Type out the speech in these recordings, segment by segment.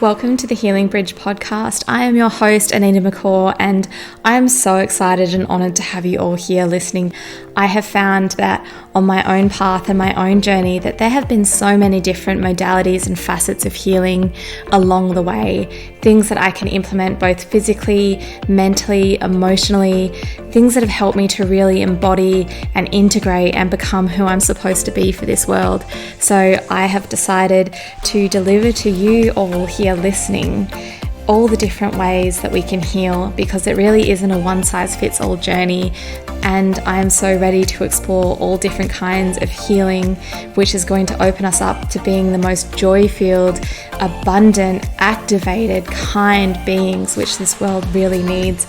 Welcome to the Healing Bridge podcast. I am your host, Anita McCaw, and I am so excited and honoured to have you all here listening. I have found that on my own path and my own journey that there have been so many different modalities and facets of healing along the way, things that I can implement both physically, mentally, emotionally, things that have helped me to really embody and integrate and become who I'm supposed to be for this world. So I have decided to deliver to you all here listening all the different ways that we can heal, because it really isn't a one-size-fits-all journey, and I am so ready to explore all different kinds of healing, which is going to open us up to being the most joy-filled, abundant, activated, kind beings which this world really needs.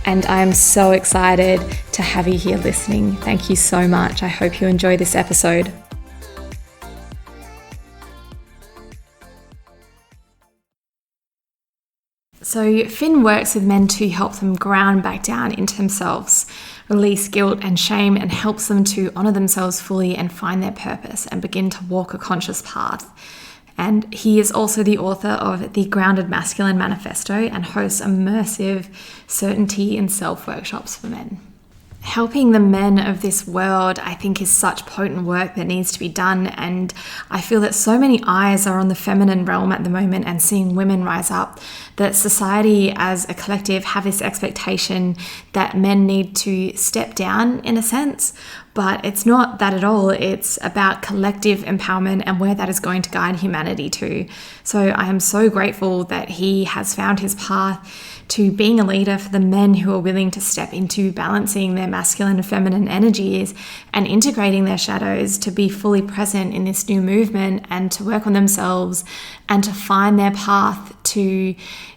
And I am so excited to have you here listening. Thank you so much. I hope you enjoy this episode. So Finn works with men to help them ground back down into themselves, release guilt and shame, and helps them to honour themselves fully and find their purpose and begin to walk a conscious path. And he is also the author of the Grounded Masculine Manifesto and hosts immersive certainty in self workshops for men. Helping the men of this world, I think, is such potent work that needs to be done. And I feel that so many eyes are on the feminine realm at the moment and seeing women rise up, that society as a collective have this expectation that men need to step down in a sense. But it's not that at all. It's about collective empowerment and where that is going to guide humanity to. So I am so grateful that he has found his path to being a leader for the men who are willing to step into balancing their masculine and feminine energies and integrating their shadows to be fully present in this new movement and to work on themselves and to find their path to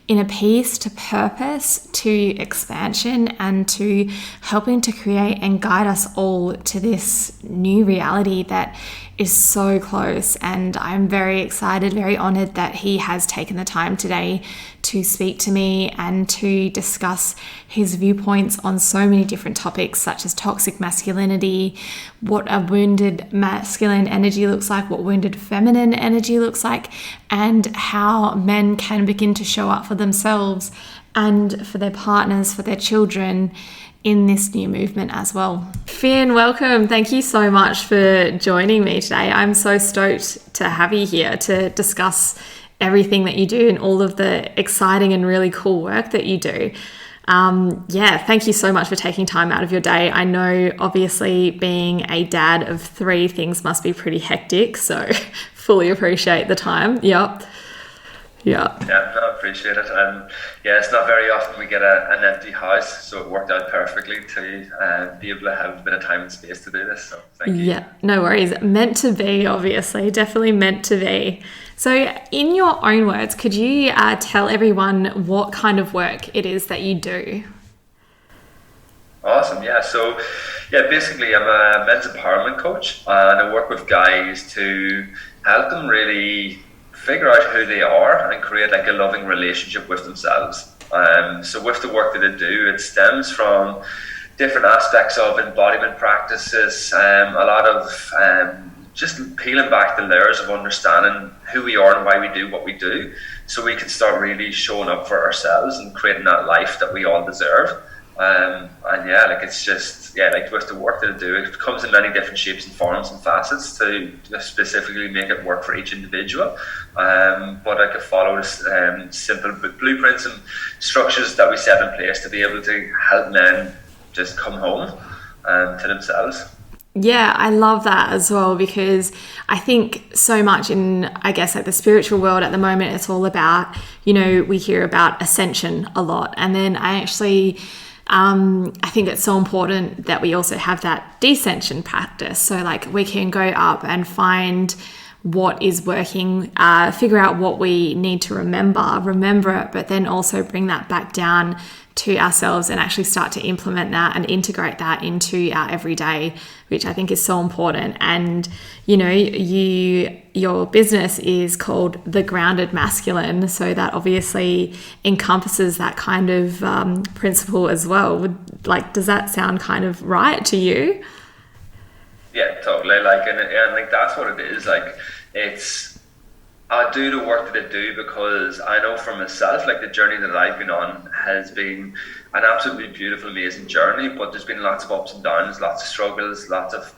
inner peace, to purpose, to expansion, and to helping to create and guide us all to this new reality that is so close. And I'm very excited, very honored that he has taken the time today to speak to me and to discuss his viewpoints on so many different topics, such as toxic masculinity, what a wounded masculine energy looks like, what wounded feminine energy looks like, and how men can begin to show up for themselves and for their partners, for their children in this new movement as well. Finn, welcome. Thank you so much for joining me today. I'm so stoked to have you here to discuss everything that you do and all of the exciting and really cool work that you do. Thank you so much for taking time out of your day. I know obviously being a dad of 3 things must be pretty hectic, so fully appreciate the time. Yep. Yeah, I appreciate it. And it's not very often we get an empty house, so it worked out perfectly to be able to have a bit of time and space to do this. So thank you. Yeah, no worries. Meant to be, obviously, definitely meant to be. So in your own words, could you tell everyone what kind of work it is that you do? Awesome. So basically I'm a men's empowerment coach, and I work with guys to help them really figure out who they are and create like a loving relationship with themselves. So with the work that I do, it stems from different aspects of embodiment practices, a lot of just peeling back the layers of understanding who we are and why we do what we do, so we can start really showing up for ourselves and creating that life that we all deserve. It's just with the work that I do, it comes in many different shapes and forms and facets to specifically make it work for each individual. But I could follow simple blueprints and structures that we set in place to be able to help men just come home to themselves. Yeah, I love that as well, because I think so much in, I guess, like the spiritual world at the moment, it's all about, we hear about ascension a lot. And then I think it's so important that we also have that descension practice. So like we can go up and find what is working, figure out what we need to remember it, but then also bring that back down to ourselves and actually start to implement that and integrate that into our everyday, which I think is so important. And your business is called The Grounded Masculine, so that obviously encompasses that kind of principle as well. Does that sound kind of right to you? Yeah, totally. And that's what it is. It's I do the work that I do because I know for myself, like the journey that I've been on has been an absolutely beautiful, amazing journey. But there's been lots of ups and downs, lots of struggles, lots of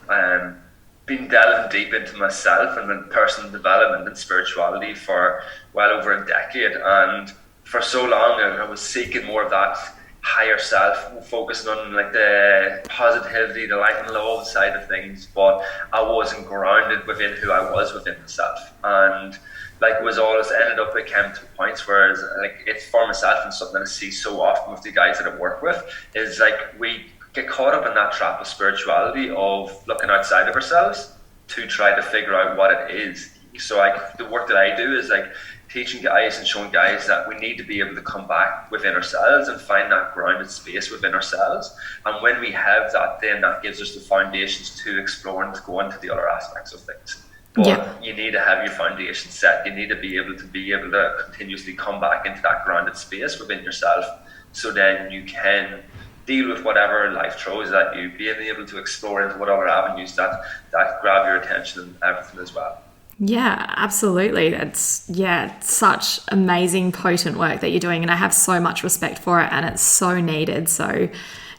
been delving deep into myself and then personal development and spirituality for well over a decade. And for so long, I was seeking more of that higher self, focusing on like the positivity, the light and love side of things. But I wasn't grounded within who I was within myself. And like it was always ended up, it came to points where it's like it's for myself and something that I see so often with the guys that I work with is like we get caught up in that trap of spirituality of looking outside of ourselves to try to figure out what it is. So like the work that I do is like teaching guys and showing guys that we need to be able to come back within ourselves and find that grounded space within ourselves. And when we have that, then that gives us the foundations to explore and to go into the other aspects of things. But you need to have your foundation set. You need to be able to continuously come back into that grounded space within yourself, so then you can deal with whatever life throws at you, being able to explore into what other avenues that grab your attention and everything as well. Yeah, absolutely. That's such amazing, potent work that you're doing, and I have so much respect for it, and it's so needed. So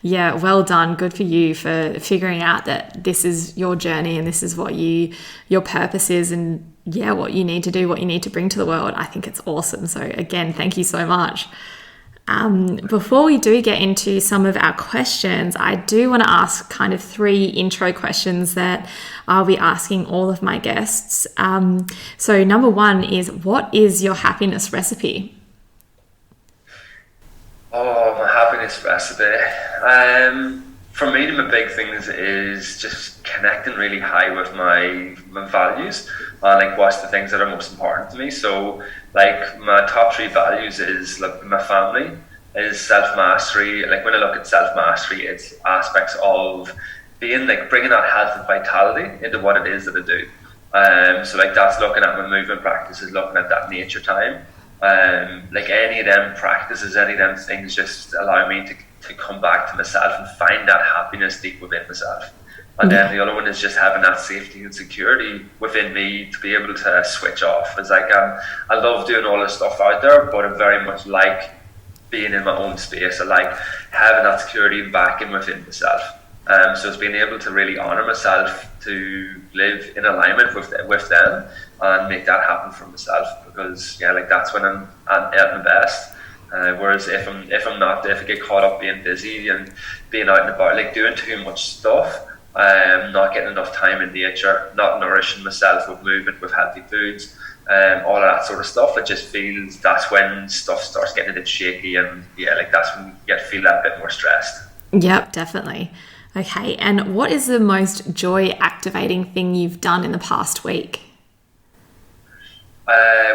yeah, well done. Good for you for figuring out that this is your journey and this is what your purpose is, and yeah, what you need to do, what you need to bring to the world. I think it's awesome. So again, thank you so much. Before we do get into some of our questions, I do want to ask kind of 3 intro questions that I'll be asking all of my guests. So number 1 is, what is your happiness recipe? Oh, my happiness recipe. For me, my big things is just connecting really high with my values and like what's the things that are most important to me. So like my top 3 values is like my family, is self-mastery. Like when I look at self-mastery, it's aspects of being like bringing that health and vitality into what it is that I do. So like that's looking at my movement practices, looking at that nature time. Like any of them practices, any of them things just allow me to come back to myself and find that happiness deep within myself. And then the other one is just having that safety and security within me to be able to switch off. It's like I love doing all this stuff out there, but I very much like being in my own space. I like having that security and backing within myself. So it's being able to really honour myself, to live in alignment with them and make that happen for myself, because yeah, like that's when I'm at my best. Whereas if I get caught up being busy and being out and about, like doing too much stuff, not getting enough time in nature, not nourishing myself with movement, with healthy foods, all of that sort of stuff, it just feels that's when stuff starts getting a bit shaky, and yeah, like that's when you feel that bit more stressed. Yep, definitely. Okay, and what is the most joy activating thing you've done in the past week?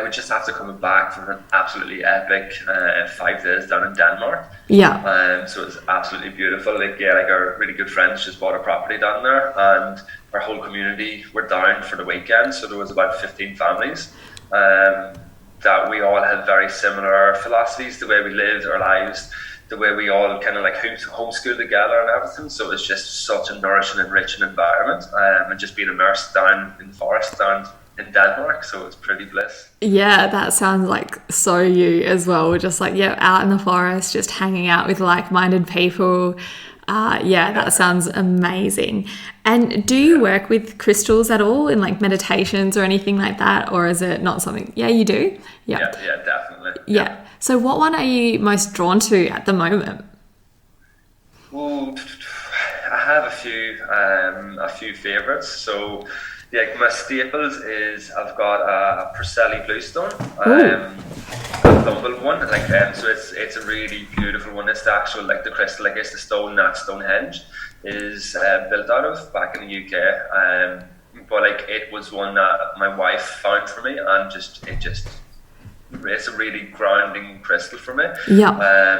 We just after coming back from an absolutely epic 5 days down in Denmark. Yeah. So it was absolutely beautiful. Like our really good friends just bought a property down there, and our whole community were down for the weekend. So there was about 15 families that we all had very similar philosophies, the way we lived our lives, the way we all kind of like homeschool together and everything. So it was just such a nourishing, enriching environment, and just being immersed down in the forest down in Denmark, so it's pretty bliss. Yeah, that sounds like so you as well. We're just like, yeah, out in the forest, just hanging out with like-minded people. That sounds amazing. And do you work with crystals at all in like meditations or anything like that, or is it not something? Yeah, you do? Yeah, definitely. Yeah. So what one are you most drawn to at the moment? Ooh, I have a few favorites. So yeah, my staples is I've got a Preseli Bluestone, a humble one. Like so it's a really beautiful one. It's the actual like the crystal, I guess the stone that Stonehenge is built out of back in the UK. But like it was one that my wife found for me, and it's a really grounding crystal for me. Yeah.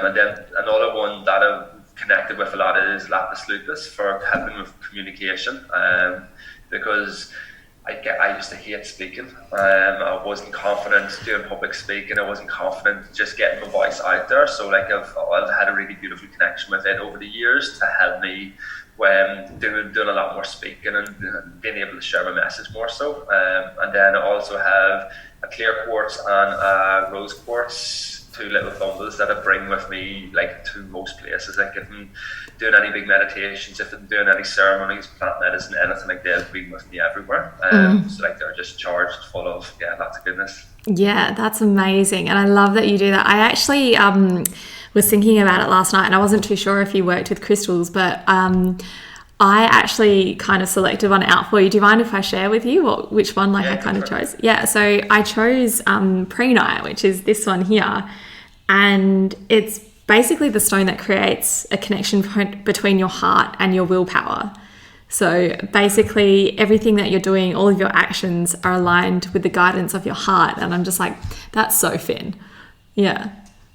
And then another one that I've connected with a lot is lapis lupus for helping with communication. Because I used to hate speaking. I wasn't confident doing public speaking. I wasn't confident just getting my voice out there. So like I've had a really beautiful connection with it over the years to help me when doing a lot more speaking and being able to share my message more so. And then I also have a clear quartz and a rose quartz, two little bundles that I bring with me like to most places. Like if I'm doing any big meditations, if I'm doing any ceremonies, plant medicine, anything like that, they'll be with me everywhere. So like they're just charged full of lots of goodness. Yeah, that's amazing. And I love that you do that. I actually was thinking about it last night, and I wasn't too sure if you worked with crystals, but I actually kind of selected one out for you. Do you mind if I share with you which one I kind of chose? Yeah, so I chose Prehnite, which is this one here. And it's basically the stone that creates a connection point between your heart and your willpower. So basically everything that you're doing, all of your actions are aligned with the guidance of your heart. And I'm just like, that's so Finn. Yeah.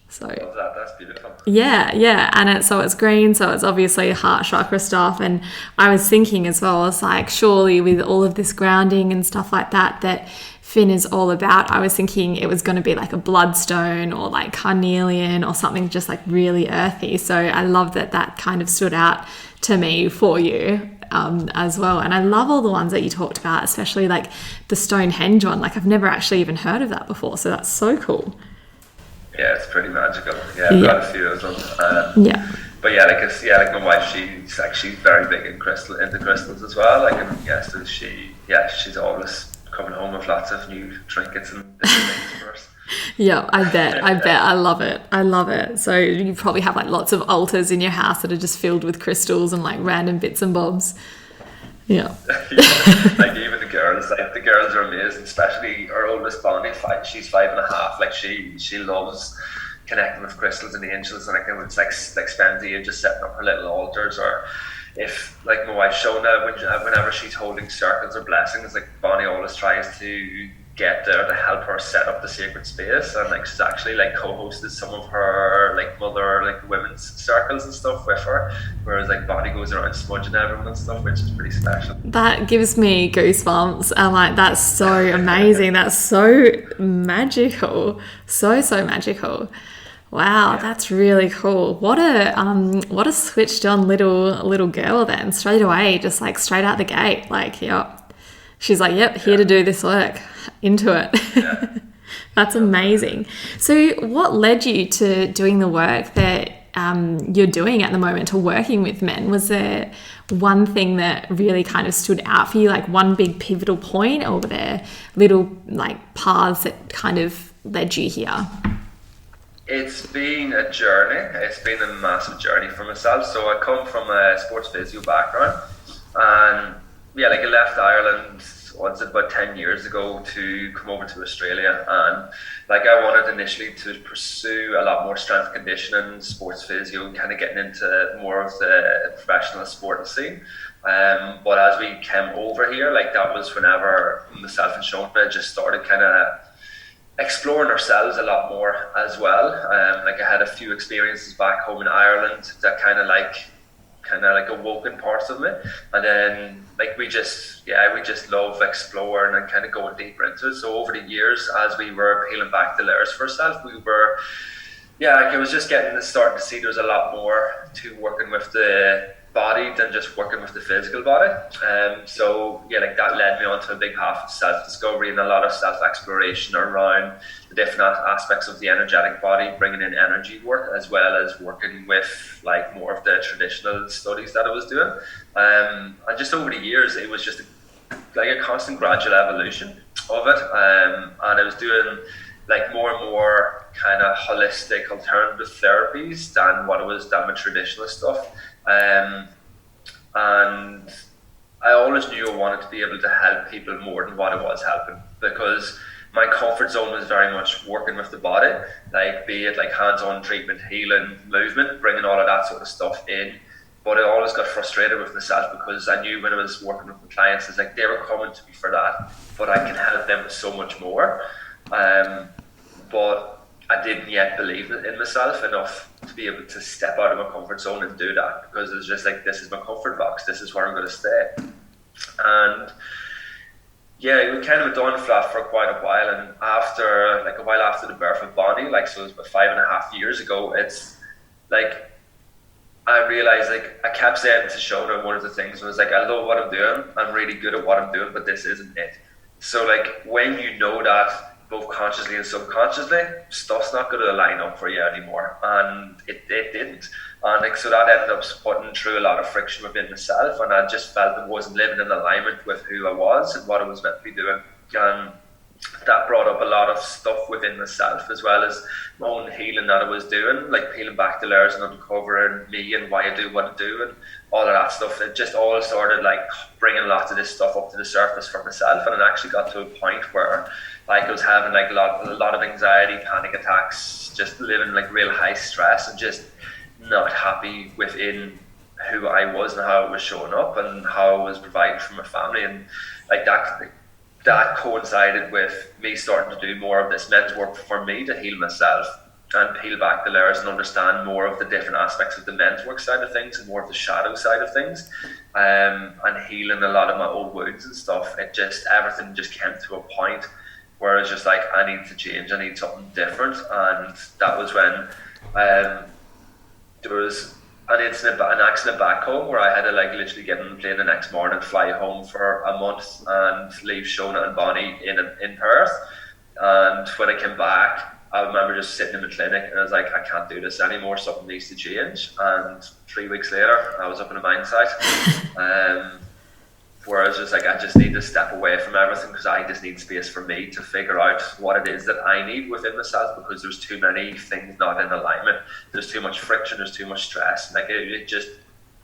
So love that. That's beautiful. Yeah. And it's green, so it's obviously heart chakra stuff. And I was thinking as well, I was like, surely with all of this grounding and stuff like that Finn is all about, I was thinking it was going to be like a bloodstone or like carnelian or something just like really earthy. So I love that kind of stood out to me for you as well. And I love all the ones that you talked about, especially like the Stonehenge one. Like I've never actually even heard of that before. So that's so cool. Yeah, it's pretty magical. Yeah, I've got a few of them. But like my wife, she's very big into crystals as well. Like, and so she's always coming home with lots of new trinkets and different things for us. Yeah, I bet. I love it. So you probably have like lots of altars in your house that are just filled with crystals and like random bits and bobs. Yeah. Like even the girls are amazing, especially our oldest Bonnie, she's 5.5. Like she loves connecting with crystals and angels, and it's like spends the day just setting up her little altars. Or if like my wife Shona, whenever she's holding circles or blessings, like Bonnie always tries to get there to help her set up the sacred space, and like she's actually like co-hosted some of her like mother like women's circles and stuff with her, whereas like Bonnie goes around smudging everyone and stuff, which is pretty special. That gives me goosebumps. I'm like, that's so amazing. That's so magical. So magical. Wow, that's really cool. What a switched on little girl then, straight away, just like straight out the gate. Like, yep. She's like, yep, here to do this work. Into it. Yeah. That's amazing. So what led you to doing the work that you're doing at the moment, to working with men? Was there one thing that really kind of stood out for you, like one big pivotal point, or were there little like paths that kind of led you here? It's been a journey. It's been a massive journey for myself. So I come from a sports physio background, and I left Ireland about 10 years ago to come over to Australia, and like I wanted initially to pursue a lot more strength conditioning, sports physio, kind of getting into more of the professional sporting scene. But as we came over here, like that was whenever myself and Shona just started kind of exploring ourselves a lot more as well. Like I had a few experiences back home in Ireland that kind of like awoken parts of me, and then like we just love exploring and kind of going deeper into it. So over the years, as we were peeling back the layers for ourselves, we were it was just starting to see there's a lot more to working with the body than just working with the physical body. That led me on to a big path of self-discovery and a lot of self-exploration around the different aspects of the energetic body, bringing in energy work as well as working with like more of the traditional studies that I was doing. And just over the years, it was just a constant gradual evolution of it. And I was doing like more and more kind of holistic alternative therapies than what it was done with traditional stuff. And I always knew I wanted to be able to help people more than what I was helping, because my comfort zone was very much working with the body, like be it like hands-on treatment, healing, movement, bringing all of that sort of stuff in. But I always got frustrated with myself, because I knew when I was working with my clients, it's like they were coming to me for that, but I can help them with so much more. But I didn't yet believe in myself enough to be able to step out of my comfort zone and do that, because it's just like, this is my comfort box, this is where I'm going to stay. And Yeah, we kind of done flat for quite a while, and after like a while after the birth of Bonnie, like so it was about 5.5 years ago. It's like I realized, like I kept saying to Shona, one of the things was like, I love what I'm doing, I'm really good at what I'm doing, but this isn't it. So like when you know that both consciously and subconsciously, stuff's not going to line up for you anymore, and it didn't. And like so that ended up putting through a lot of friction within myself, and I just felt I wasn't living in alignment with who I was and what I was meant to be doing. And that brought up a lot of stuff within myself, as well as my own healing that I was doing, like peeling back the layers and uncovering me and why I do what I do and all of that stuff. It just all started like bringing lots of this stuff up to the surface for myself, and it actually got to a point where like I was having like a lot of anxiety, panic attacks, just living like real high stress and just not happy within who I was and how I was showing up and how I was providing for my family. And like that coincided with me starting to do more of this men's work for me to heal myself and peel back the layers and understand more of the different aspects of the men's work side of things and more of the shadow side of things, and healing a lot of my old wounds and stuff. Everything just came to a point where I was just like, I need to change, I need something different. And that was when there was an accident back home where I had to like literally get on the plane the next morning, fly home for a month and leave Shona and Bonnie in Perth. And when I came back, I remember just sitting in the clinic and I was like, I can't do this anymore, something needs to change. And 3 weeks later I was up in a mine site, where I was just like, I just need to step away from everything because I just need space for me to figure out what it is that I need within myself, because there's too many things not in alignment. There's too much friction, there's too much stress. Like it just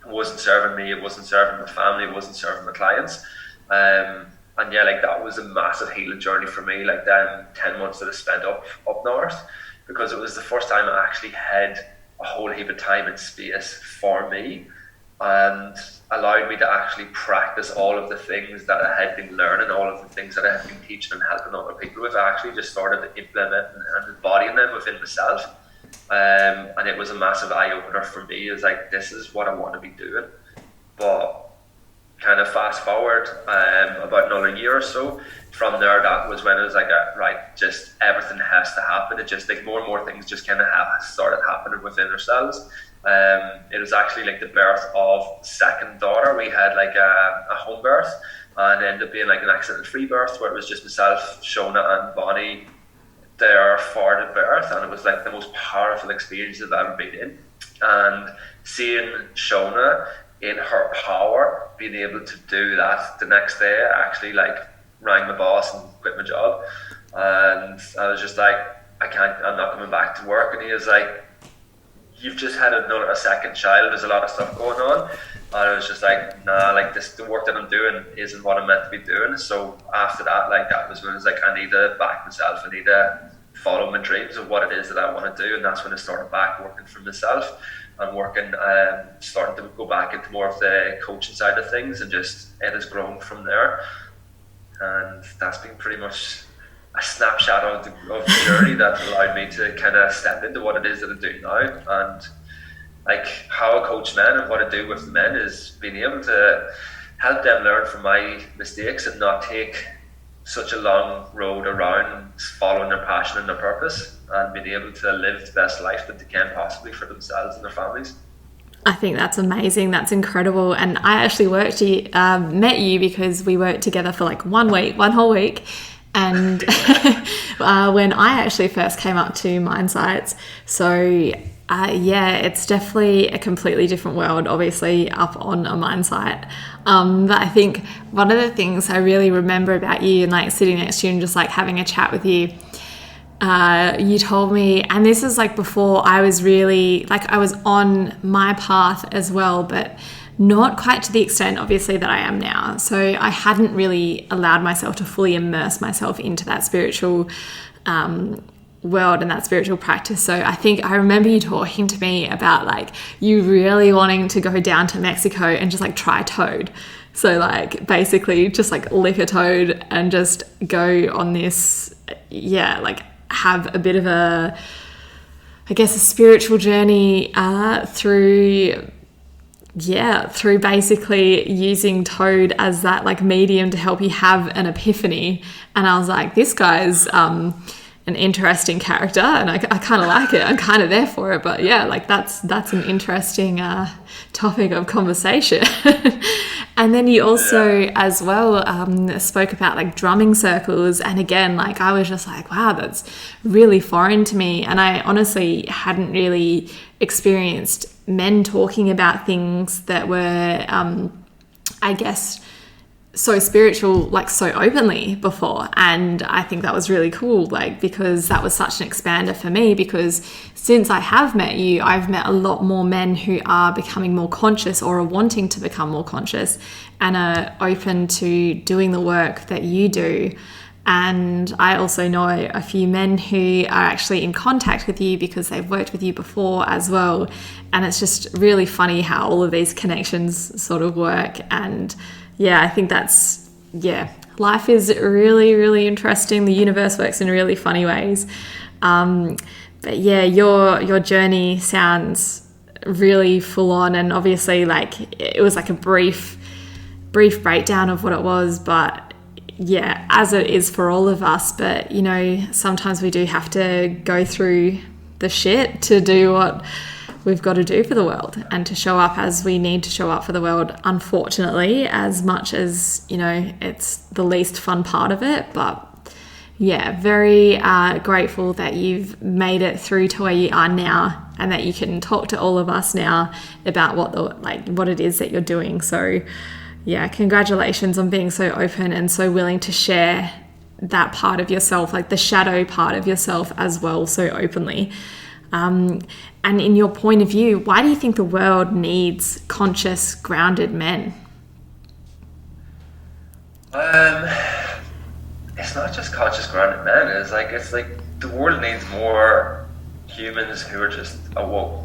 wasn't serving me, it wasn't serving my family, it wasn't serving my clients. And yeah, like that was a massive healing journey for me, like them 10 months that I spent up north, because it was the first time I actually had a whole heap of time and space for me, and allowed me to actually practice all of the things that I had been learning, all of the things that I had been teaching and helping other people with. I actually just started to implement and embodying them within myself. And it was a massive eye-opener for me. It's like, this is what I want to be doing. But kind of fast forward about another year or so from there, that was when it was like, right, just everything has to happen. It just like more and more things just kind of started happening within ourselves. It was actually like the birth of the second daughter. We had like a home birth, and it ended up being like an accident-free birth where it was just myself, Shona and Bonnie there for the birth, and it was like the most powerful experience I've ever been in. And seeing Shona in her power, being able to do that the next day, I actually like rang my boss and quit my job, and I was just like, I'm not coming back to work. And he was like, you've just had a second child, there's a lot of stuff going on. And I was just like, nah, like the work that I'm doing isn't what I'm meant to be doing. So after that, like that was when I was like, I need to back myself, I need to follow my dreams of what it is that I want to do. And that's when I started back working for myself and starting to go back into more of the coaching side of things, and just it has grown from there. And that's been pretty much a snapshot of the journey that allowed me to kind of step into what it is that I do now. And like how I coach men and what I do with men is being able to help them learn from my mistakes and not take such a long road around following their passion and their purpose, and being able to live the best life that they can possibly for themselves and their families. I think that's amazing. That's incredible. And I actually met you because we worked together for like 1 week, one whole week. And when I actually first came up to mine sites. So yeah, it's definitely a completely different world, obviously up on a mine site. But I think one of the things I really remember about you and like sitting next to you and just like having a chat with you, you told me, and this is like before I was really like, I was on my path as well, but not quite to the extent obviously that I am now. So I hadn't really allowed myself to fully immerse myself into that spiritual world and that spiritual practice. So I think I remember you talking to me about like you really wanting to go down to Mexico and just like try toad. So like basically just like lick a toad and just go on this, like have a bit of a spiritual journey through yeah, through basically using Toad as that like medium to help you have an epiphany. And I was like, this guy's an interesting character, and I kind of like it. I'm kind of there for it. But yeah, like that's an interesting topic of conversation. And then you also as well spoke about like drumming circles, and again, like I was just like, wow, that's really foreign to me, and I honestly hadn't really experienced men talking about things that were I guess so spiritual, like so openly before. And I think that was really cool, like, because that was such an expander for me, because since I have met you, I've met a lot more men who are becoming more conscious or are wanting to become more conscious and are open to doing the work that you do. And I also know a few men who are actually in contact with you because they've worked with you before as well. And it's just really funny how all of these connections sort of work. And yeah, I think that's, life is really, really interesting. The universe works in really funny ways. But yeah, your journey sounds really full on, and obviously like it was like a brief breakdown of what it was, but yeah, as it is for all of us. But you know, sometimes we do have to go through the shit to do what we've got to do for the world and to show up as we need to show up for the world, unfortunately, as much as, you know, it's the least fun part of it. But yeah, very grateful that you've made it through to where you are now, and that you can talk to all of us now about what it is that you're doing. So yeah, congratulations on being so open and so willing to share that part of yourself, like the shadow part of yourself as well, so openly. And in your point of view, why do you think the world needs conscious, grounded men? It's not just conscious, grounded men. It's like the world needs more humans who are just awoke,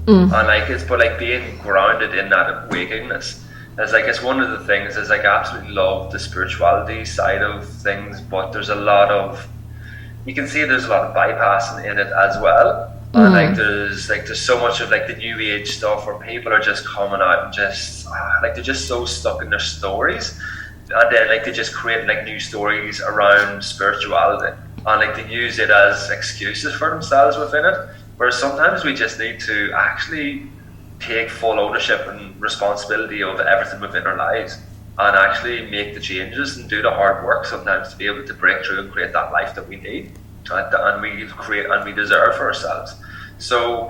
and but being grounded in that awakeness. It's one of the things is I absolutely love the spirituality side of things, but there's a lot of bypassing in it as well. And there's so much of the new age stuff where people are just coming out and just they're just so stuck in their stories, and then they just create new stories around spirituality, and they use it as excuses for themselves within it. Whereas sometimes we just need to actually take full ownership and responsibility of everything within our lives, and actually make the changes and do the hard work sometimes to be able to break through and create that life that we need and we deserve for ourselves. So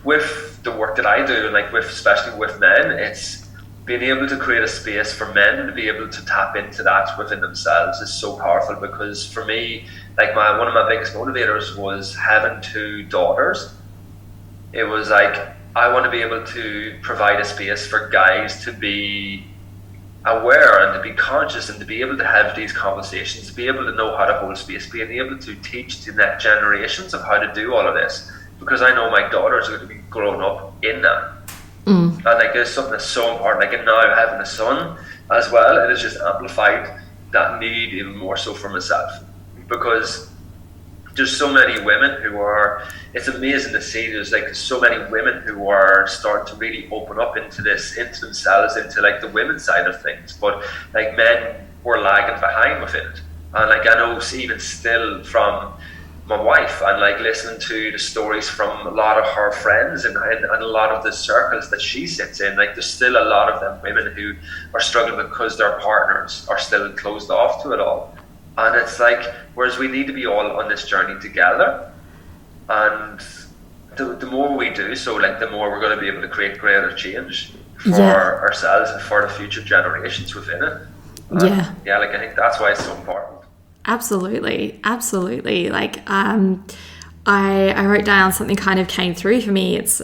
with the work that I do, especially with men, it's being able to create a space for men to be able to tap into that within themselves is so powerful. Because for me, one of my biggest motivators was having 2 daughters. It was I want to be able to provide a space for guys to be aware and to be conscious and to be able to have these conversations, to be able to know how to hold space, being able to teach the next generations of how to do all of this, because I know my daughters are going to be growing up in that. And it's something that's so important. And now having a son as well, it has just amplified that need even more so for myself, because there's so many women who are, it's amazing to see, there's so many women who are starting to really open up into themselves, into the women's side of things, but men were lagging behind within it. And I know even still from my wife and listening to the stories from a lot of her friends and a lot of the circles that she sits in, there's still a lot of them women who are struggling because their partners are still closed off to it all. And it's whereas we need to be all on this journey together, and the more we do so, the more we're going to be able to create greater change for ourselves and for the future generations within it. And I think that's why it's so important. Absolutely. I wrote down something kind of came through for me. It's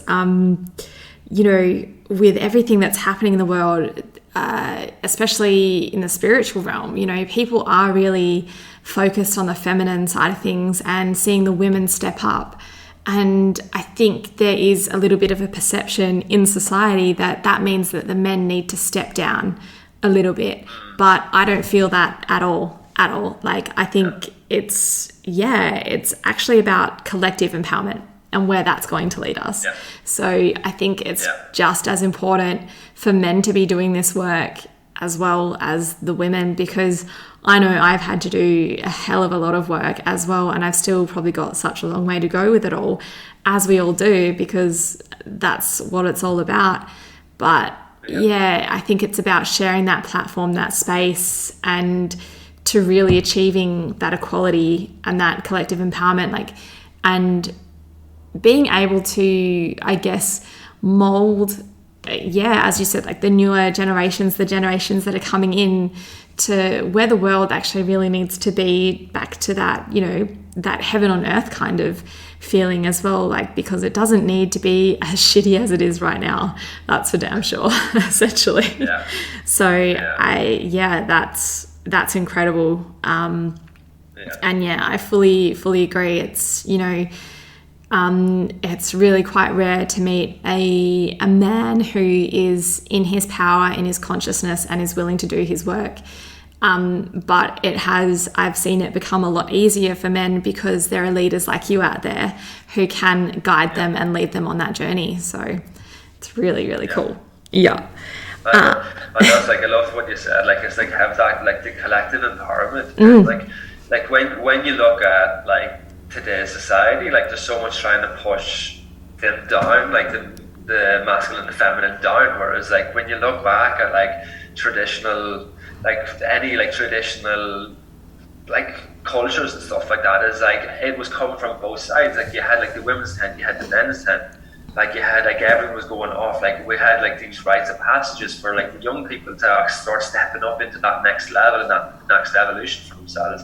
with everything that's happening in the world, especially in the spiritual realm, people are really focused on the feminine side of things and seeing the women step up. And I think there is a little bit of a perception in society that means that the men need to step down a little bit. But I don't feel that at all. I think it's actually about collective empowerment. and where that's going to lead us. Yeah. So I think it's just as important for men to be doing this work as well as the women, because I know I've had to do a hell of a lot of work as well, and I've still probably got such a long way to go with it all, as we all do, because that's what it's all about. But yeah, I think it's about sharing that platform, that space, and to really achieving that equality and that collective empowerment, like, and being able to, I guess, mold, as you said, like the newer generations, the generations that are coming in to where the world actually really needs to be, back to that, you know, that heaven on earth kind of feeling as well, like, because it doesn't need to be as shitty as it is right now. That's for damn sure, essentially. Yeah. So that's incredible. And I fully agree. It's, you know, it's really quite rare to meet a man who is in his power, in his consciousness, and is willing to do his work. But I've seen it become a lot easier for men because there are leaders like you out there who can guide them and lead them on that journey. So it's really, really cool. Yeah. I love what you said. Like, it's like, have that, like, the collective empowerment. Like when you look at, like, today's society, like, there's so much trying to push them down, like the masculine and the feminine down, whereas, like, when you look back at, like, traditional, like, any, like, traditional, like, cultures and stuff like that, is like, it was coming from both sides. Like, you had, like, the women's tent, you had the men's tent, like, you had, like, everyone was going off. Like, we had, like, these rites of passages for, like, the young people to start stepping up into that next level and that next evolution for themselves.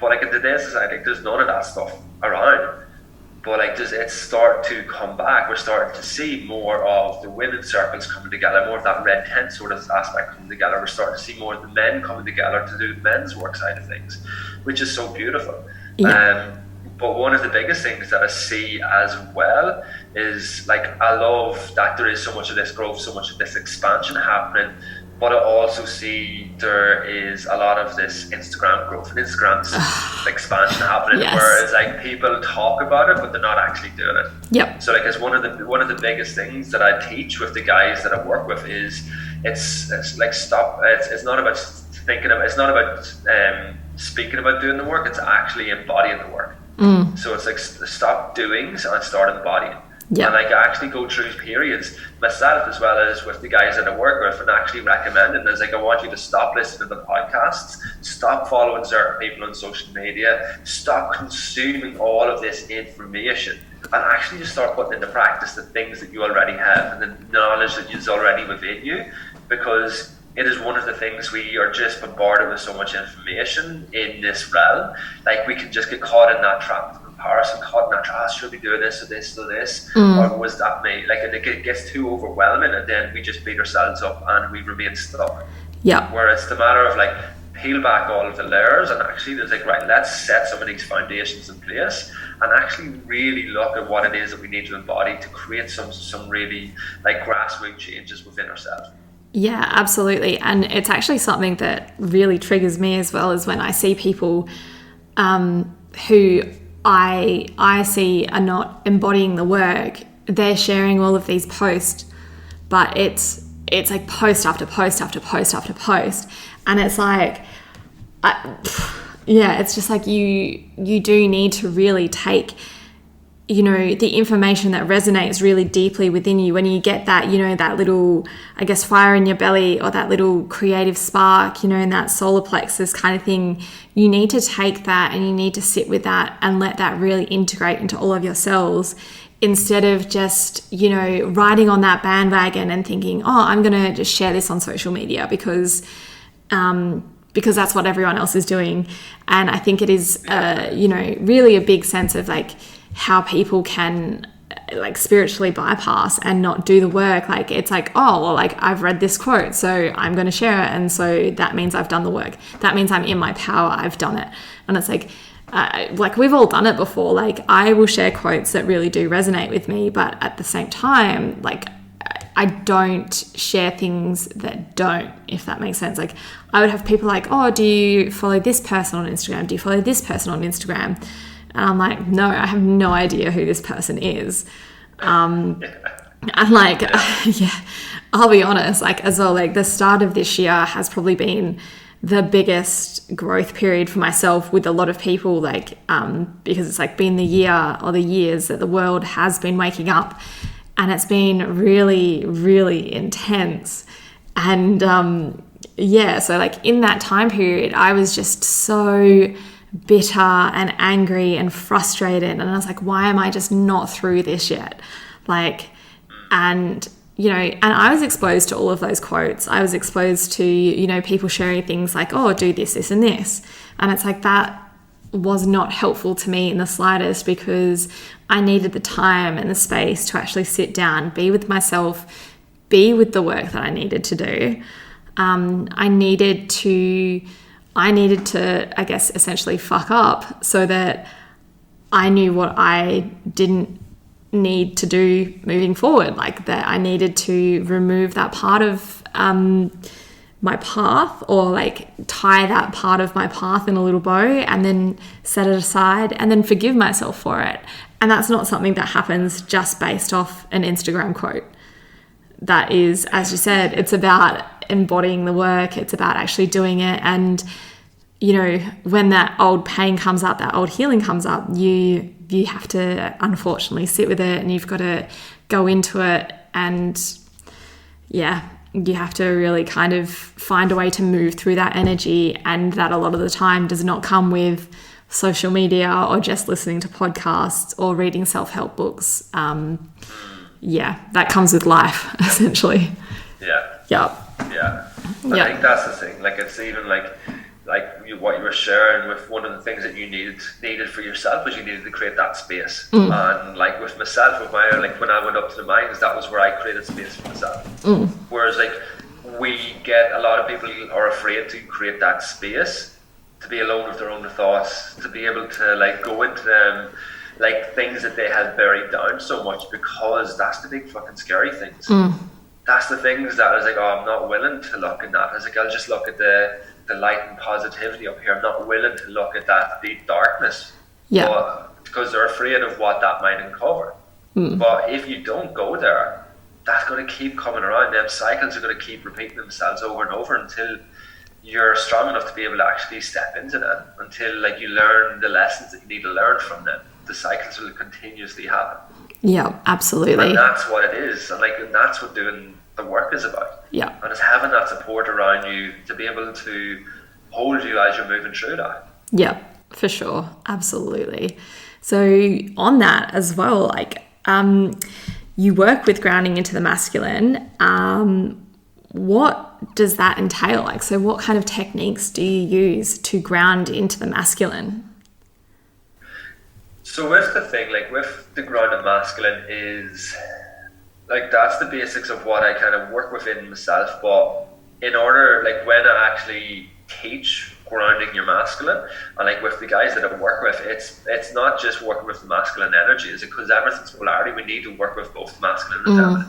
But, like, in today's society, like, there's none of that stuff around. But, like, it's starting to come back. We're starting to see more of the women's circles coming together, more of that red tent sort of aspect coming together. We're starting to see more of the men coming together to do the men's work side of things, which is so beautiful. But one of the biggest things that I see as well is, like, I love that there is so much of this growth, so much of this expansion happening, but I also see there is a lot of this Instagram growth and Instagram's expansion happening, whereas, like, people talk about it, but they're not actually doing it. Yep. So, like, it's one of the biggest things that I teach with the guys that I work with is it's like, stop. It's not about thinking of. It's not about speaking about doing the work. It's actually embodying the work. So it's like, stop doing and start embodying. And, like, I actually go through periods myself, as well as with the guys that I work with, and actually recommending, it's like, I want you to stop listening to the podcasts, stop following certain people on social media, stop consuming all of this information, and actually just start putting into practice the things that you already have and the knowledge that is already within you, because it is one of the things, we are just bombarded with so much information in this realm. Like, we can just get caught in that trap of comparison, caught in that trap, should we do this or this or this, or was that me? Like, and it gets too overwhelming, and then we just beat ourselves up and we remain stuck. Yeah. Where it's the matter of, like, peel back all of the layers, and actually there's, like, right, let's set some of these foundations in place and actually really look at what it is that we need to embody to create some really, like, grassroots changes within ourselves. Yeah, absolutely. And it's actually something that really triggers me as well, is when I see people who I see are not embodying the work. They're sharing all of these posts, but it's like post after post after post after post. And it's like, it's just like you do need to really take, you know, the information that resonates really deeply within you. When you get that, you know, that little, I guess, fire in your belly, or that little creative spark, you know, in that solar plexus kind of thing, you need to take that and you need to sit with that and let that really integrate into all of your cells, instead of just, you know, riding on that bandwagon and thinking, oh, I'm going to just share this on social media because that's what everyone else is doing. And I think it is, you know, really a big sense of, like, how people can, like, spiritually bypass and not do the work. Like, it's like, oh, well, like, I've read this quote, so I'm going to share it, and so that means I've done the work. That means I'm in my power. I've done it. And it's like we've all done it before. Like, I will share quotes that really do resonate with me, but at the same time, like, I don't share things that don't, if that makes sense. Like, I would have people like, oh, do you follow this person on Instagram? Do you follow this person on Instagram? And I'm like, no, I have no idea who this person is. And like, yeah, I'll be honest, like as well, like the start of this year has probably been the biggest growth period for myself with a lot of people, like, because it's like been the year or the years that the world has been waking up, and it's been really, really intense. And yeah, so like in that time period, I was just so bitter and angry and frustrated. And I was like, why am I just not through this yet? Like, and, you know, and I was exposed to all of those quotes. I was exposed to, you know, people sharing things like, oh, do this, this, and this. And it's like that was not helpful to me in the slightest, because I needed the time and the space to actually sit down, be with myself, be with the work that I needed to do. I needed to, I guess, essentially fuck up so that I knew what I didn't need to do moving forward. Like that I needed to remove that part of my path, or like tie that part of my path in a little bow and then set it aside and then forgive myself for it. And that's not something that happens just based off an Instagram quote. That is, as you said, it's about embodying the work. It's about actually doing it. And, you know, when that old pain comes up, that old healing comes up, you have to unfortunately sit with it, and you've got to go into it. And yeah, you have to really kind of find a way to move through that energy. And that a lot of the time does not come with social media or just listening to podcasts or reading self-help books. Yeah, that comes with life, essentially. Yeah. Yep. Yeah. I think that's the thing. Like, it's even like what you were sharing with, one of the things that you needed for yourself was you needed to create that space. And like with myself, with my, like when I went up to the mines, that was where I created space for myself. Whereas like a lot of people are afraid to create that space, to be alone with their own thoughts, to be able to like go into them, like things that they had buried down so much, because that's the big fucking scary things. That's the things that I was like, oh, I'm not willing to look at that. I was like, I'll just look at the light and positivity up here. I'm not willing to look at that deep darkness. Yeah. Because they're afraid of what that might uncover. But if you don't go there, that's going to keep coming around. Them cycles are going to keep repeating themselves over and over until you're strong enough to be able to actually step into them, until like you learn the lessons that you need to learn from them. The cycles will continuously happen. Yeah, absolutely. And that's what it is. And like, that's what doing the work is about. Yeah. And it's having that support around you to be able to hold you as you're moving through that. Yeah, for sure. Absolutely. So on that as well, like, you work with grounding into the masculine. What does that entail? Like, so what kind of techniques do you use to ground into the masculine? So with the thing, like with the grounded masculine is, like, that's the basics of what I kind of work within myself. But in order, like when I actually teach grounding your masculine, and like with the guys that I work with, it's not just working with the masculine energy, is it? Because everything's polarity, we need to work with both the masculine and feminine.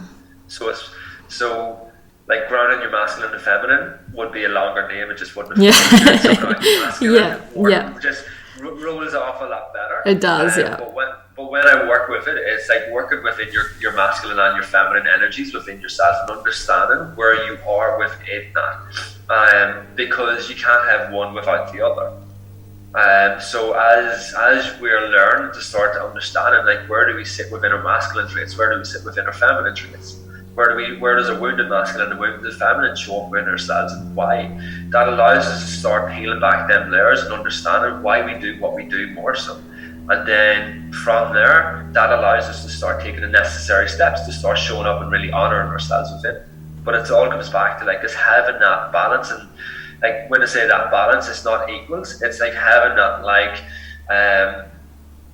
So like grounding your masculine and feminine would be a longer name. It just wouldn't have just rolls off a lot better. It does, yeah. But when I work with it, it's like working within your masculine and your feminine energies within yourself, and understanding where you are within that, because you can't have one without the other. So as we're learning to start to understand it, like where do we sit within our masculine traits, where do we sit within our feminine traits? Where does a wounded masculine and a wounded feminine show up within ourselves, and why? That allows us to start peeling back them layers and understanding why we do what we do more so. And then from there, that allows us to start taking the necessary steps to start showing up and really honouring ourselves within it. But it all comes back to like just having that balance. And like when I say that balance, it's not equals, it's like having that like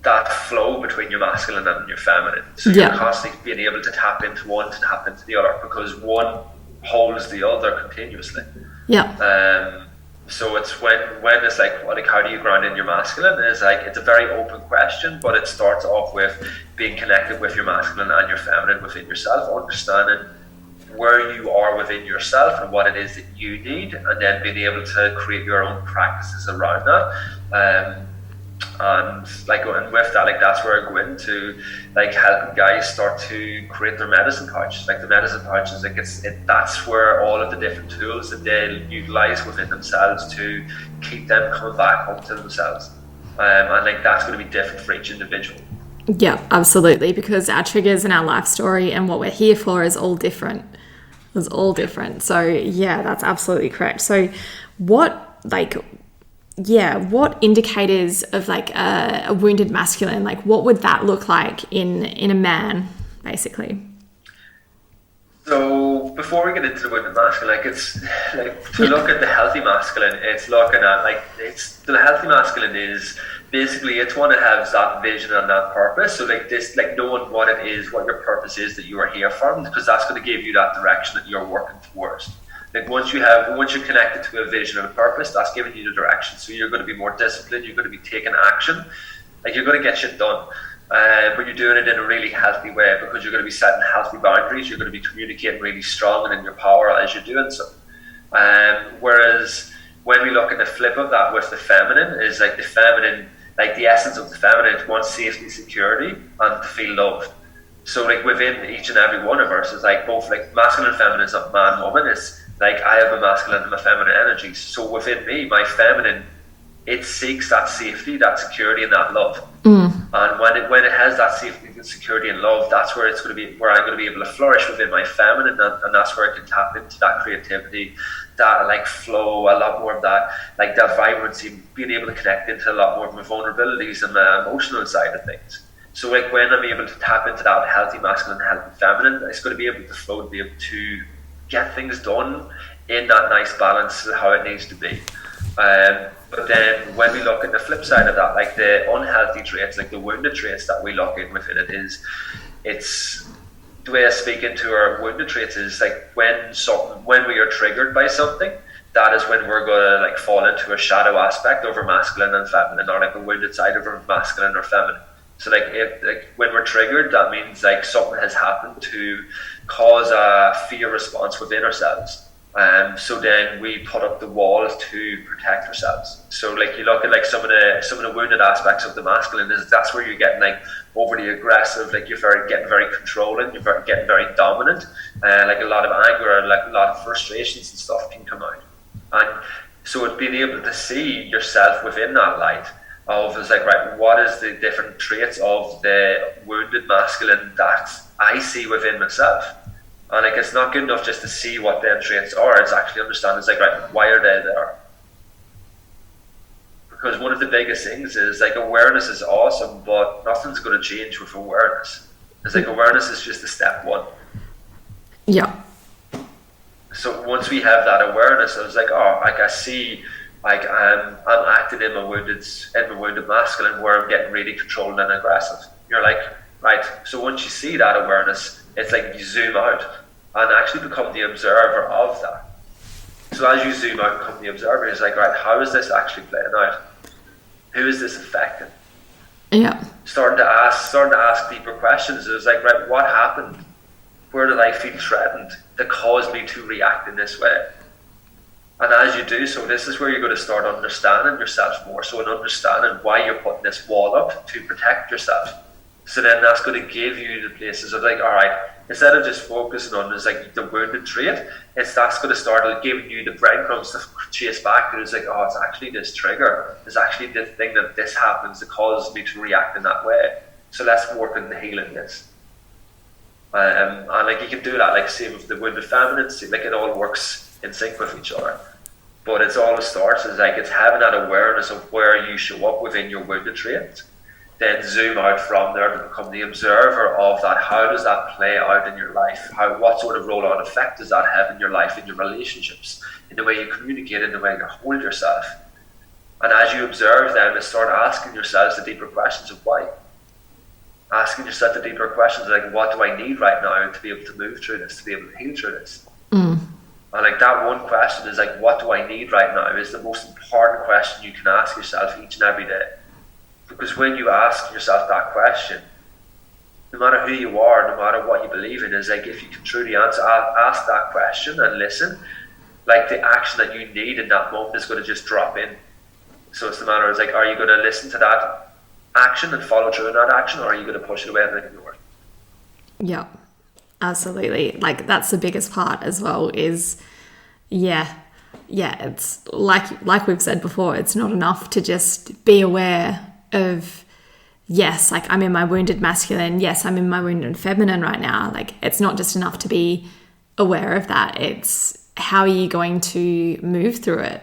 that flow between your masculine and your feminine. So you're constantly being able to tap into one to tap into the other, because one holds the other continuously. So it's when it's like how do you ground in your masculine? It's like, it's a very open question, but it starts off with being connected with your masculine and your feminine within yourself, understanding where you are within yourself and what it is that you need, and then being able to create your own practices around that. And with that, like that's where I go into like helping guys start to create their medicine pouch. Like the medicine pouch is like that's where all of the different tools that they utilize within themselves to keep them coming back home to themselves. And like that's going to be different for each individual. Yeah, absolutely. Because our triggers and our life story and what we're here for is all different. It's all different. So yeah, that's absolutely correct. So what indicators of like a wounded masculine, like what would that look like in a man, basically? So before we get into the wounded masculine, like it's like to look at the healthy masculine, it's looking at like it's the healthy masculine is basically it's one that has that vision and that purpose. So like this, like knowing what it is, what your purpose is that you are here for, because that's going to give you that direction that you're working towards. Like once you're connected to a vision and a purpose, that's giving you the direction. So you're going to be more disciplined. You're going to be taking action. Like you're going to get shit done. But you're doing it in a really healthy way because you're going to be setting healthy boundaries. You're going to be communicating really strong and in your power as you're doing so. Whereas when we look at the flip of that with the feminine, is like the feminine, like the essence of the feminine wants safety, security, and to feel loved. So like within each and every one of us is like both like masculine and feminine is not man, woman. It's like I have a masculine and a feminine energies. So within me, my feminine, it seeks that safety, that security, and that love. And when it has that safety, security, and love, that's where it's going to be, where I'm going to be able to flourish within my feminine, and that's where I can tap into that creativity, that like flow, a lot more of that, like that vibrancy, being able to connect into a lot more of my vulnerabilities and my emotional side of things. So like when I'm able to tap into that healthy masculine and healthy feminine, it's going to be able to flow, to be able to get things done in that nice balance, how it needs to be. But then when we look at the flip side of that, like the unhealthy traits, like the wounded traits that we look in within it, it's the way I speak into our wounded traits is like when we are triggered by something, that is when we're going to like fall into a shadow aspect over masculine and feminine, or like a wounded side over masculine or feminine. So when we're triggered, that means like something has happened to cause a fear response within ourselves. So then we put up the walls to protect ourselves. So like you look at like some of the wounded aspects of the masculine is that's where you're getting like overly aggressive, like you're getting very controlling, getting very dominant, like a lot of anger and like a lot of frustrations and stuff can come out. And so it's being able to see yourself within that light of it's like, right, what is the different traits of the wounded masculine that I see within myself? And like it's not good enough just to see what them traits are, it's actually understand it's like, right, why are they there? Because one of the biggest things is like awareness is awesome, but nothing's going to change with awareness. It's like awareness is just a step one. Yeah. So once we have that awareness, I was like, oh, like I see, like I'm acting in my wounded masculine where I'm getting really controlled and aggressive. You're like, right. So once you see that awareness, it's like you zoom out and actually become the observer of that. So as you zoom out and become the observer, it's like, right, how is this actually playing out? Who is this affecting? Yeah. Starting to ask deeper questions. It was like, right, what happened? Where did I feel threatened that caused me to react in this way? And as you do so, this is where you're going to start understanding yourself more. So in understanding why you're putting this wall up to protect yourself. So then that's going to give you the places of like, all right, instead of just focusing on this, like the wounded trait, that's going to start giving you the breadcrumbs to chase back. And it's like, oh, it's actually this trigger. It's actually this thing that this happens that causes me to react in that way. So let's work on the healing this. And like you can do that, like same with the wounded feminine, like it all works in sync with each other. But it's all it starts is like it's having that awareness of where you show up within your wounded traits. Then zoom out from there to become the observer of that. How does that play out in your life? What sort of roll-on effect does that have in your life, in your relationships, in the way you communicate, in the way you hold yourself? And as you observe them, start asking yourselves the deeper questions of why. Asking yourself the deeper questions like, what do I need right now to be able to move through this, to be able to heal through this? And like that one question is like, what do I need right now is the most important question you can ask yourself each and every day. Because when you ask yourself that question, no matter who you are, no matter what you believe in, is like if you can truly ask that question and listen, like the action that you need in that moment is going to just drop in. So it's the matter of like, are you going to listen to that action and follow through in that action, or are you going to push it away and ignore it? Yeah, absolutely. Like that's the biggest part as well is, it's like we've said before, it's not enough to just be aware of, yes, like I'm in my wounded masculine, yes, I'm in my wounded feminine right now. Like it's not just enough to be aware of that. It's how are you going to move through it?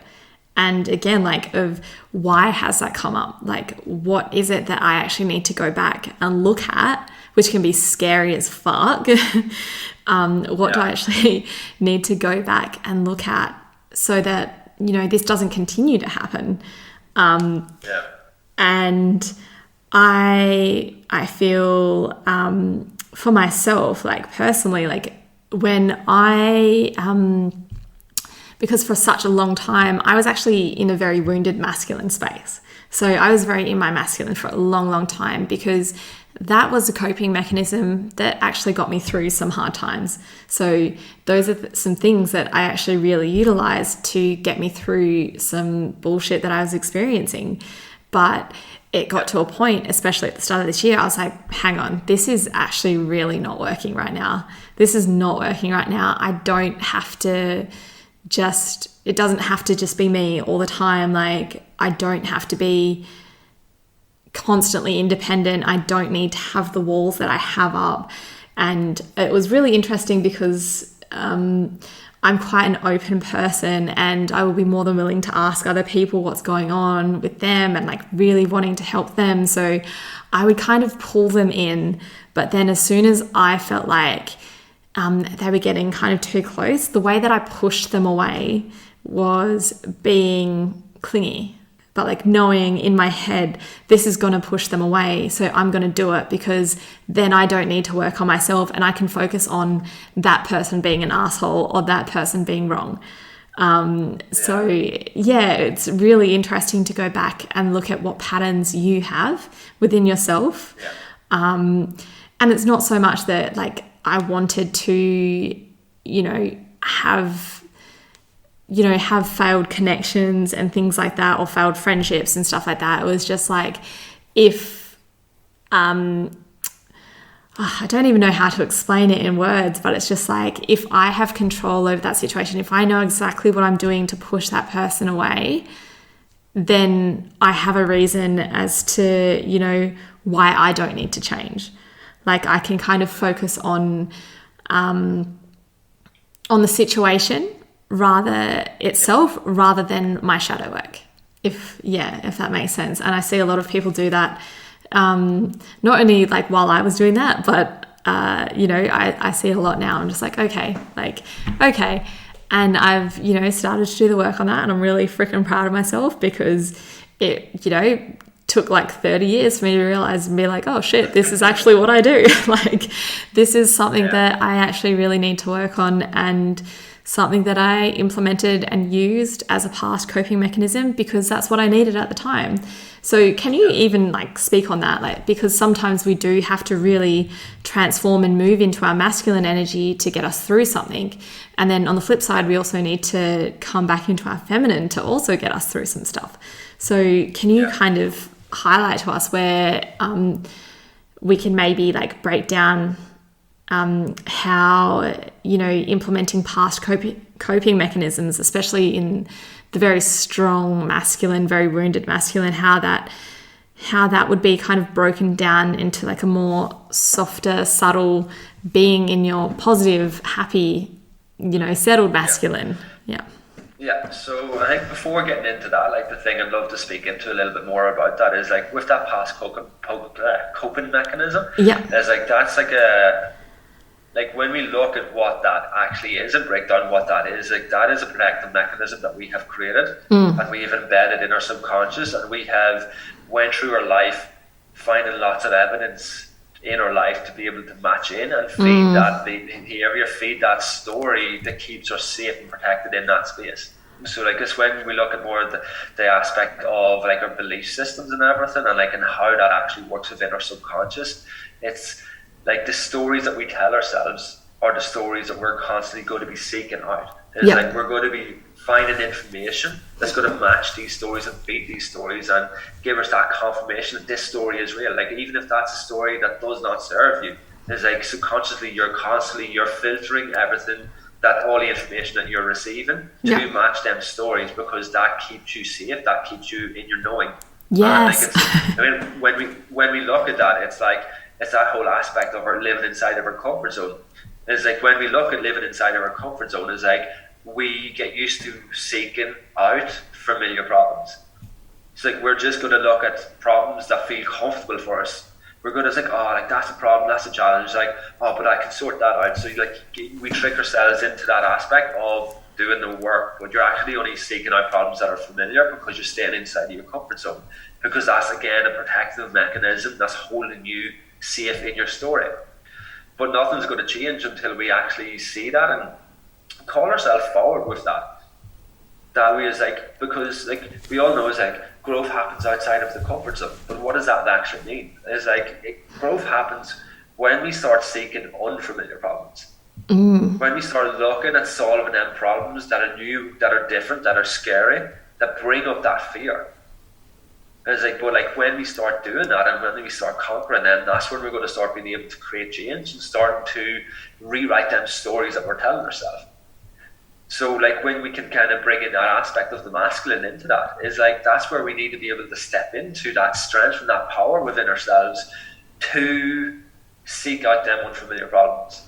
And again, like of why has that come up? Like what is it that I actually need to go back and look at, which can be scary as fuck. What do I actually need to go back and look at so that, this doesn't continue to happen? And I feel for myself, like personally, like when because for such a long time, I was actually in a very wounded masculine space. So I was very in my masculine for a long, long time because that was a coping mechanism that actually got me through some hard times. So those are some things that I actually really utilized to get me through some bullshit that I was experiencing. But it got to a point, especially at the start of this year, I was like, hang on, this is actually really not working right now. This is not working right now. I don't have to it doesn't have to just be me all the time. Like I don't have to be constantly independent. I don't need to have the walls that I have up. And it was really interesting because I'm quite an open person and I will be more than willing to ask other people what's going on with them and like really wanting to help them. So I would kind of pull them in. But then as soon as I felt like they were getting kind of too close, the way that I pushed them away was being clingy, but like knowing in my head, this is going to push them away. So I'm going to do it because then I don't need to work on myself and I can focus on that person being an asshole or that person being wrong. So it's really interesting to go back and look at what patterns you have within yourself. And it's not so much that like I wanted to, have failed connections and things like that, or failed friendships and stuff like that. It was just like, if, I don't even know how to explain it in words, but it's just like, if I have control over that situation, if I know exactly what I'm doing to push that person away, then I have a reason as to, why I don't need to change. Like I can kind of focus on the situation rather than my shadow work. If that makes sense. And I see a lot of people do that. Not only like while I was doing that, but I see it a lot now. I'm just like, okay. And I've, started to do the work on that, and I'm really freaking proud of myself because it, took like 30 years for me to realize and be like, oh shit, this is actually what I do. Like this is something that I actually really need to work on, and something that I implemented and used as a past coping mechanism because that's what I needed at the time. So can you even like speak on that? Like, because sometimes we do have to really transform and move into our masculine energy to get us through something. And then on the flip side, we also need to come back into our feminine to also get us through some stuff. So can you kind of highlight to us where we can maybe like break down how, implementing past coping mechanisms, especially in the very strong masculine, very wounded masculine, how that would be kind of broken down into like a more softer, subtle being in your positive, happy, settled masculine. Yeah, so I think before getting into that, like the thing I'd love to speak into a little bit more about that is like with that past coping mechanism. Is like that's like like when we look at what that actually is and break down what that is, like that is a protective mechanism that we have created and we have embedded in our subconscious, and we have went through our life finding lots of evidence in our life to be able to match in and feed that behavior, feed that story that keeps us safe and protected in that space. So like it's when we look at more of the aspect of like our belief systems and everything, and like and how that actually works within our subconscious, it's like the stories that we tell ourselves are the stories that we're constantly going to be seeking out. It's like we're going to be finding information that's going to match these stories and feed these stories and give us that confirmation that this story is real. Like, even if that's a story that does not serve you, it's like subconsciously you're filtering everything, that all the information that you're receiving to match them stories, because that keeps you safe, that keeps you in your knowing. Yes. When we look at that, it's like, it's that whole aspect of our living inside of our comfort zone. It's like, when we look at living inside of our comfort zone, it's like we get used to seeking out familiar problems. It's like we're just going to look at problems that feel comfortable for us. We're going to think, oh, like, that's a problem, that's a challenge. Like, oh, but I can sort that out. So like, we trick ourselves into that aspect of doing the work, but you're actually only seeking out problems that are familiar because you're staying inside of your comfort zone. Because that's, again, a protective mechanism that's holding you safe in your story. But nothing's going to change until we actually see that and call ourselves forward with that. That way is like, because like we all know, is like growth happens outside of the comfort zone. But what does that actually mean? It's like growth happens when we start seeking unfamiliar problems. When we start looking at solving them problems that are new, that are different, that are scary, that bring up that fear. It's like, but like, when we start doing that and when we start conquering them, that's when we're going to start being able to create change and starting to rewrite them stories that we're telling ourselves. So like, when we can kind of bring in that aspect of the masculine into that, is like, that's where we need to be able to step into that strength and that power within ourselves to seek out them unfamiliar problems,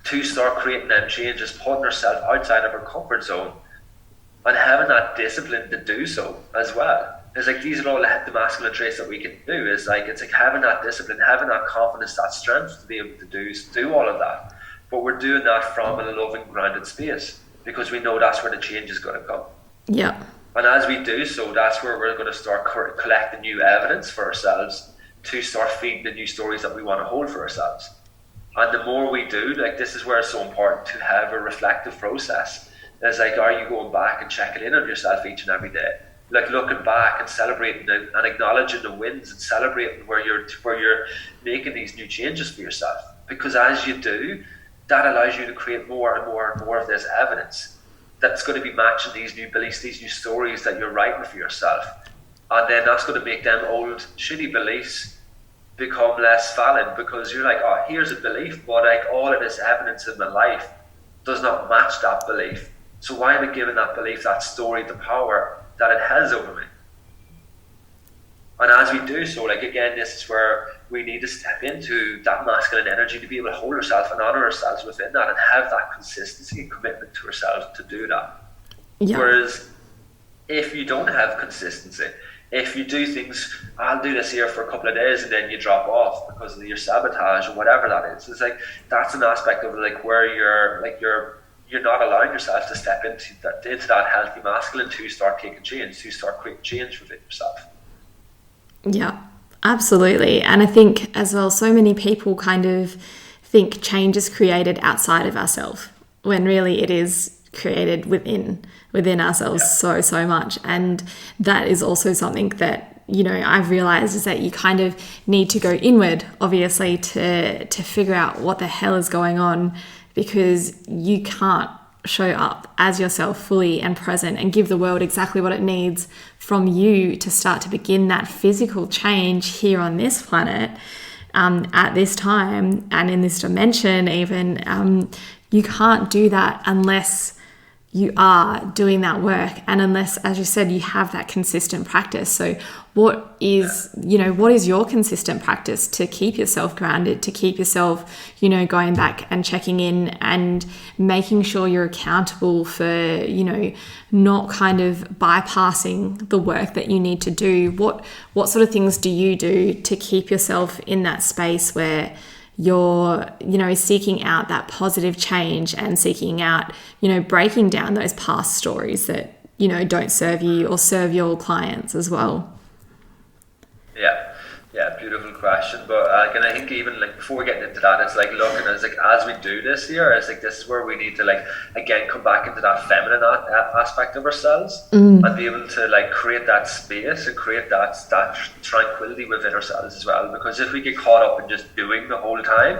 to start creating them changes, putting ourselves outside of our comfort zone and having that discipline to do so as well. It's like, these are all the masculine traits that we can do. It's like having that discipline, having that confidence, that strength to be able to do all of that. But we're doing that from a loving, grounded space, because we know that's where the change is going to come. Yeah. And as we do so, that's where we're going to start collecting new evidence for ourselves to start feeding the new stories that we want to hold for ourselves. And the more we do, like, this is where it's so important to have a reflective process. It's like, are you going back and checking in on yourself each and every day? Like, looking back and celebrating and acknowledging the wins and celebrating where you're making these new changes for yourself. Because as you do, that allows you to create more and more and more of this evidence that's going to be matching these new beliefs, these new stories that you're writing for yourself. And then that's going to make them old, shitty beliefs become less valid, because you're like, oh, here's a belief, but like, all of this evidence in my life does not match that belief. So why am I giving that belief, that story, the power that it has over me? And as we do so, like, again, this is where we need to step into that masculine energy to be able to hold ourselves and honor ourselves within that and have that consistency and commitment to ourselves to do that. Yeah. Whereas if you don't have consistency, if you do things, I'll do this here for a couple of days and then you drop off because of your sabotage or whatever that is, it's like, that's an aspect of like where you're not allowing yourself to step into that healthy masculine to start taking change, to start creating change within yourself. Yeah, absolutely. And I think as well, so many people kind of think change is created outside of ourselves, when really it is created within ourselves. So much. And that is also something that, you know, I've realized is that you kind of need to go inward, obviously, to figure out what the hell is going on, because you can't show up as yourself fully and present and give the world exactly what it needs from you to start to begin that physical change here on this planet at this time and in this dimension even. You can't do that unless you are doing that work, and unless, as you said, you have that consistent practice. So what is your consistent practice to keep yourself grounded, to keep yourself, going back and checking in and making sure you're accountable for, not kind of bypassing the work that you need to do? What sort of things do you do to keep yourself in that space where you're, seeking out that positive change and seeking out, breaking down those past stories that, don't serve you or serve your clients as well? Yeah, beautiful question. But and I think even like before we get into that, it's like looking as we do this here, it's like this is where we need to again come back into that feminine aspect of ourselves and be able to create that space and create that tranquility within ourselves as well. Because if we get caught up in just doing the whole time,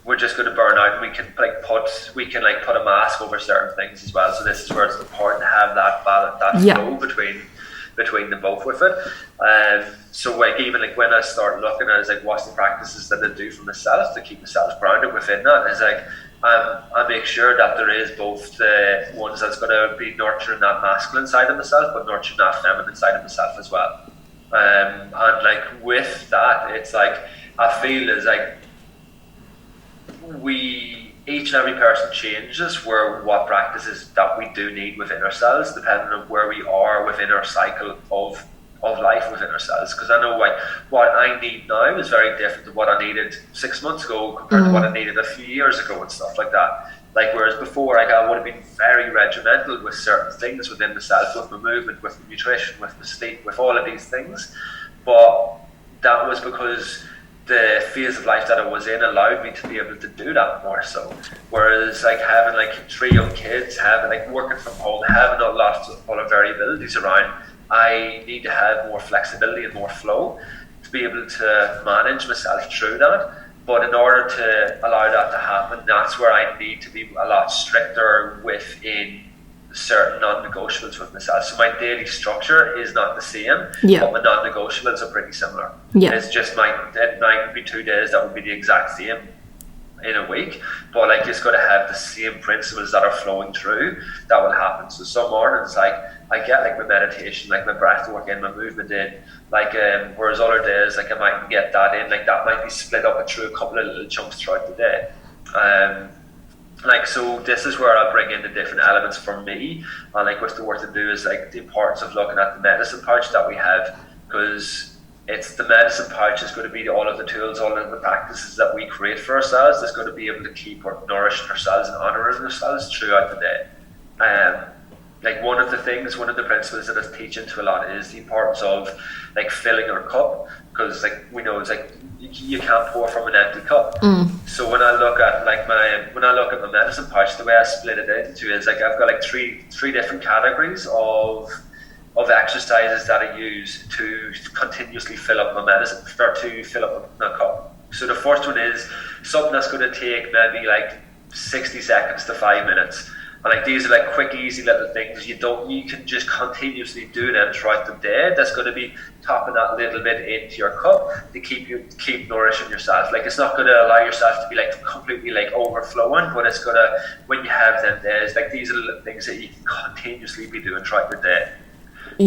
we're just going to burn out, and we can put a mask over certain things as well. So this is where it's important to have that balance, that flow between them both with it. So like even like when I start looking at it, like what's the practices that I do for myself to keep myself grounded within that, is like I make sure that there is both the ones that's going to be nurturing that masculine side of myself, but nurturing that feminine side of myself as well. And like with that, it's like I feel is like each and every person changes what practices that we do need within ourselves, depending on where we are within our cycle of life within ourselves. Because I know like what I need now is very different to what I needed 6 months ago compared to what I needed a few years ago and stuff like that. Like whereas before, like I would have been very regimental with certain things within myself, with my movement, with my nutrition, with my sleep, with all of these things. But that was because the phase of life that I was in allowed me to be able to do that more so. Whereas like having like 3 young kids, having like working from home, having a lot of variabilities around, I need to have more flexibility and more flow to be able to manage myself through that. But in order to allow that to happen, that's where I need to be a lot stricter within certain non-negotiables with myself. So my daily structure is not the same, but my non-negotiables are pretty similar. It's just it might be 2 days that would be the exact same in a week, but like it's got to have the same principles that are flowing through that will happen. So some mornings like I get like my meditation, like my breath work in, my movement in, like whereas other days like I might get that in, like that might be split up through a couple of little chunks throughout the day. Like so this is where I bring in the different elements for me, and like with the work to do is like the importance of looking at the medicine pouch that we have, because it's the medicine pouch is going to be all of the tools, all of the practices that we create for ourselves that's going to be able to keep nourishing ourselves and honouring ourselves throughout the day. Like one of the principles that I teach into a lot is the importance of like filling our cup, because like we know it's like you can't pour from an empty cup. So when I look at my medicine pouch, the way I split it into is like I've got like three different categories of exercises that I use to continuously fill up my medicine, or to fill up my cup. So the first one is something that's going to take maybe like 60 seconds to 5 minutes. And like these are like quick, easy little things. You can just continuously do them throughout the day. That's going to be topping that little bit into your cup to keep nourishing yourself. Like it's not going to allow yourself to be like completely like overflowing, but it's going to, when you have them days, like these are the little things that you can continuously be doing throughout the day.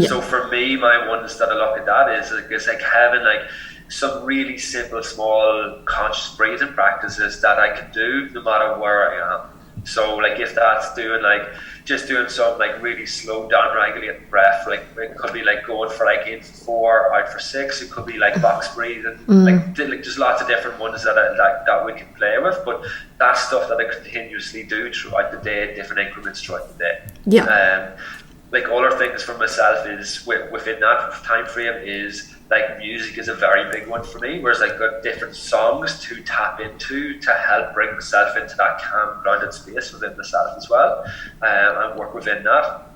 So for me, my ones that I look at that is like having like some really simple, small, conscious breathing practices that I can do no matter where I am. So like if that's doing some like really slow down regulating breath, like it could be like going for like in for 4, out for 6. It could be like box breathing, like there's lots of different ones that we can play with. But that's stuff that I continuously do throughout the day, different increments throughout the day. Like other things for myself is within that time frame is like music is a very big one for me, whereas I've got different songs to tap into to help bring myself into that calm, grounded space within myself as well, and work within that.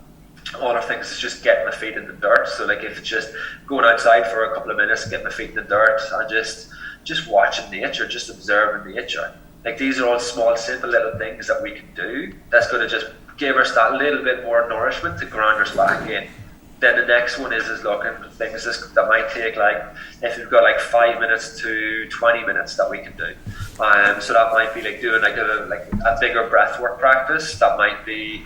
Other things is just getting my feet in the dirt. So like if it's just going outside for a couple of minutes, getting my feet in the dirt and just watching nature, just observing nature. Like these are all small, simple little things that we can do that's going to just give us that little bit more nourishment to ground us back in. Then the next one is looking at things that might take like, if you've got like 5 minutes to 20 minutes that we can do. So that might be like doing like a bigger breath work practice. That might be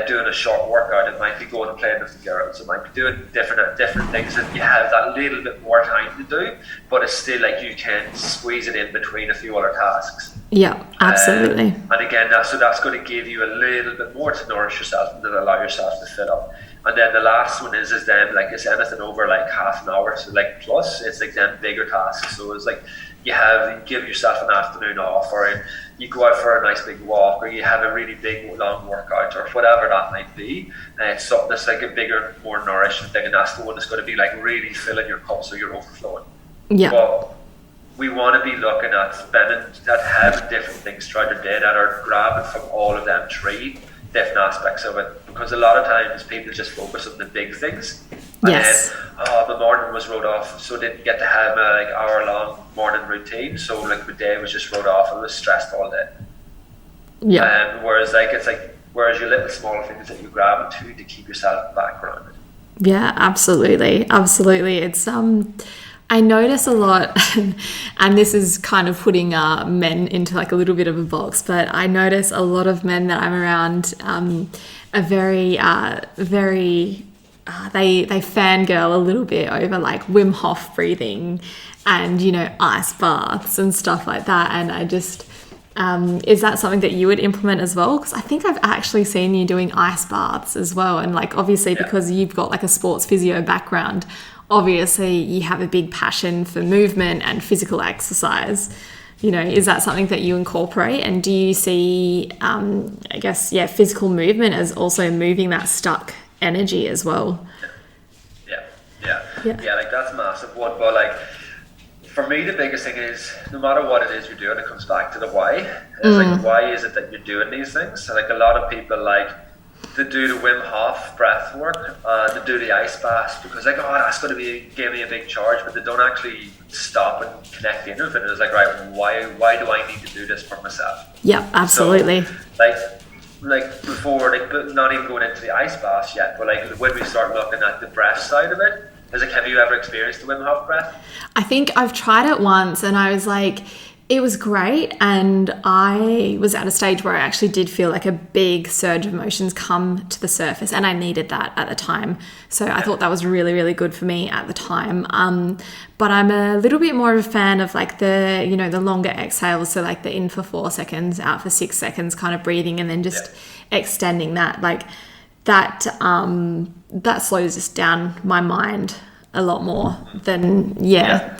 doing a short workout. It might be going and playing with the girls. It might be doing different things that you have that little bit more time to do, but it's still like you can squeeze it in between a few other tasks. Yeah, absolutely. And again, that's going to give you a little bit more to nourish yourself and to allow yourself to fill up. And then the last one is then like it's anything over like half an hour, so like plus it's like then bigger tasks. So it's like you give yourself an afternoon off, or you go out for a nice big walk, or you have a really big long workout, or whatever that might be. And it's something that's like a bigger, more nourishing thing, and that's the one that's going to be like really filling your cup so you're overflowing. But we want to be looking at having different things throughout the day that are grabbing from all of them 3 different aspects of it, because a lot of times people just focus on the big things And Yes. then the morning was wrote off, so didn't get to have my like hour-long morning routine. So like my day was just wrote off. I was stressed all day. Yeah. Whereas your little small things that you grab into to keep yourself back grounded. Yeah, absolutely. Absolutely. It's I notice a lot, and this is kind of putting men into like a little bit of a box, but I notice a lot of men that I'm around are very they fangirl a little bit over like Wim Hof breathing and, you know, ice baths and stuff like that. And I just, is that something that you would implement as well? Because I think I've actually seen you doing ice baths as well. And like, obviously, because you've got like a sports physio background, obviously you have a big passion for movement and physical exercise. You know, is that something that you incorporate? And do you see, I guess, physical movement as also moving that stuck energy as well? Yeah, like that's a massive one. But like for me, the biggest thing is no matter what it is you're doing, it comes back to the why. It's like, why is it that you're doing these things? So like a lot of people like to do the Wim Hof breath work, to do the ice baths because like, oh, that's going to give me a big charge, but they don't actually stop and connect in with it. It's like, right, why do I need to do this for myself? Yeah, absolutely. So, like before, like not even going into the ice baths yet, but like when we start looking at the breath side of it, is like, have you ever experienced the Wim Hof breath? I think I've tried it once and I was like, it was great, and I was at a stage where I actually did feel like a big surge of emotions come to the surface, and I needed that at the time. So I thought that was really, really good for me at the time. But I'm a little bit more of a fan of like the, you know, the longer exhales. So like the in for 4 seconds, out for 6 seconds kind of breathing, and then just extending that. Like that, that slows just down my mind a lot more than,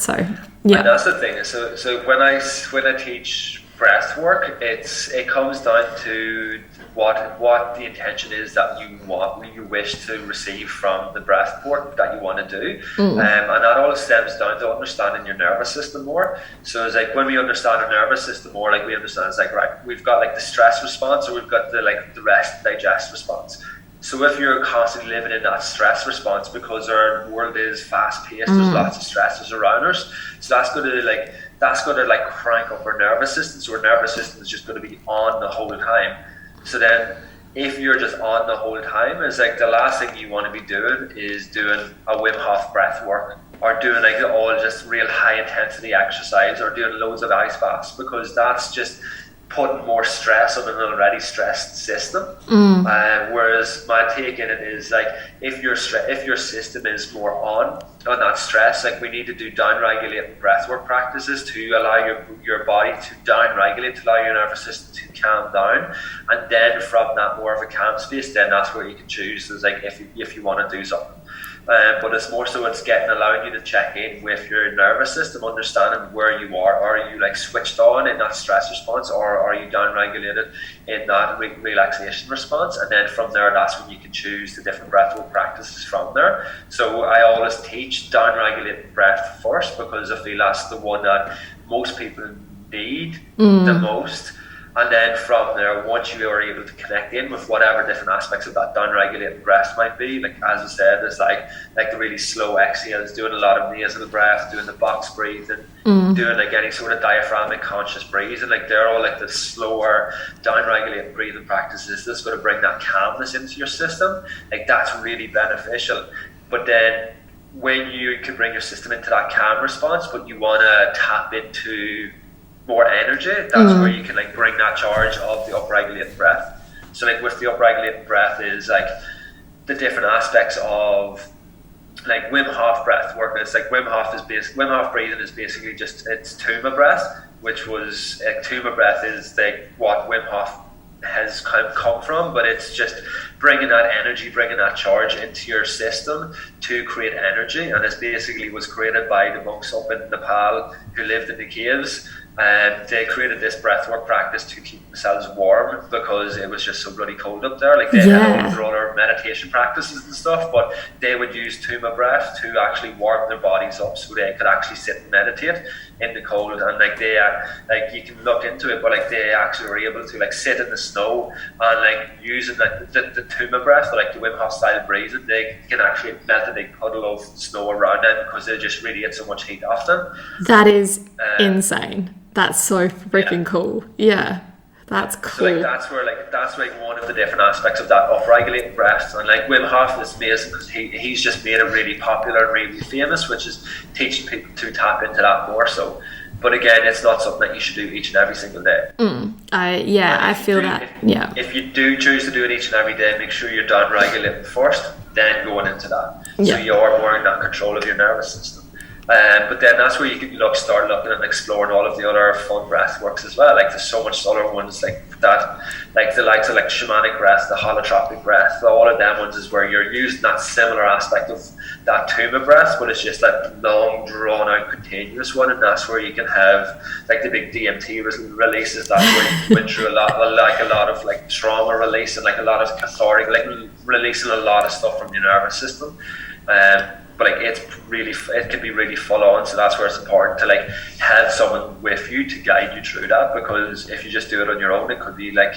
so... Yeah, and that's the thing. So when I teach breath work, it comes down to what the intention is that you wish to receive from the breath work that you want to do, and that all stems down to understanding your nervous system more. So it's like when we understand our nervous system more, like we understand it's like, right, we've got like the stress response, or we've got the rest digest response. So if you're constantly living in that stress response because our world is fast paced, there's lots of stresses around us. So that's going to crank up our nervous system. So our nervous system is just going to be on the whole time. So then if you're just on the whole time, it's like the last thing you want to be doing is doing a Wim Hof breath work, or doing like all just real high intensity exercise, or doing loads of ice baths, because that's just putting more stress on an already stressed system. Whereas my take in it is like, if your system is more on that stress, like we need to do down regulating breathwork practices to allow your body to down regulate, to allow your nervous system to calm down, and then from that more of a calm space, then that's where you can choose. It's like if you want to do something. But it's more so allowing you to check in with your nervous system, understanding where you are. Are you like switched on in that stress response, or are you down regulated in that relaxation response? And then from there, that's when you can choose the different breathwork practices from there. So I always teach down regulated breath first, because I feel that's the one that most people need the most. And then from there, once you are able to connect in with whatever different aspects of that down-regulated breath might be, like as I said, it's like the really slow exhales, doing a lot of nasal breath, doing the box breathing, doing like any sort of diaphragmic conscious breathing, like they're all like the slower down-regulated breathing practices that's going to bring that calmness into your system. Like that's really beneficial. But then when you can bring your system into that calm response, but you want to tap into more energy, that's where you can like bring that charge of the upregulated breath. So like with the upregulated breath is like the different aspects of like Wim Hof breath work. It's like Wim Hof breathing is basically just, it's Tuma breath, which was Tuma breath is like what Wim Hof has kind of come from, but it's just bringing that energy, bringing that charge into your system to create energy. And it's basically was created by the monks up in Nepal who lived in the caves. And they created this breathwork practice to keep themselves warm because it was just so bloody cold up there. Like they had all their meditation practices and stuff, but they would use Tuma breath to actually warm their bodies up so they could actually sit and meditate. in the cold, and like they like you can look into it, but like they actually were able to like sit in the snow and like using like the Tuma breath, like the Wim Hof style breathing, they can actually melt a big puddle of snow around them because they just radiate so much heat off them. That is insane. That's so freaking cool. Yeah. That's cool. So that's one of the different aspects of that upregulating breath. And like Wim Hof is amazing because he's just made it really popular and really famous, which is teaching people to tap into that more so. But again, it's not something that you should do each and every single day. I feel that. If you do choose to do it each and every day, make sure you're done regulating first, then going into that. So you are more in that control of your nervous system. But then that's where you can start looking and exploring all of the other fun breath works as well. Like there's so much other ones like that, like the likes of like shamanic breath, the holotropic breath, all of them ones is where you're using that similar aspect of that Tuma breath, but it's just that long, drawn out, continuous one, and that's where you can have like the big DMT releases. That's where you went through a lot of like trauma release and like a lot of cathartic, like releasing a lot of stuff from your nervous system. But like it can be really full on, so that's where it's important to like have someone with you to guide you through that, because if you just do it on your own, it could be like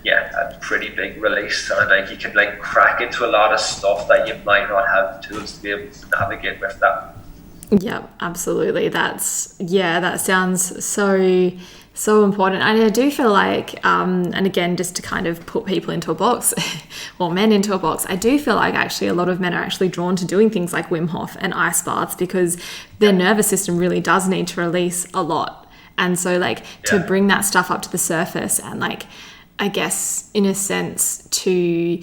a pretty big release, and like you can like crack into a lot of stuff that you might not have the tools to be able to navigate with that. Yeah, absolutely. That sounds so important. And I do feel like, and again, just to kind of put people into a box, or men into a box, I do feel like actually a lot of men are actually drawn to doing things like Wim Hof and ice baths because their nervous system really does need to release a lot. And so like to bring that stuff up to the surface and like, I guess in a sense to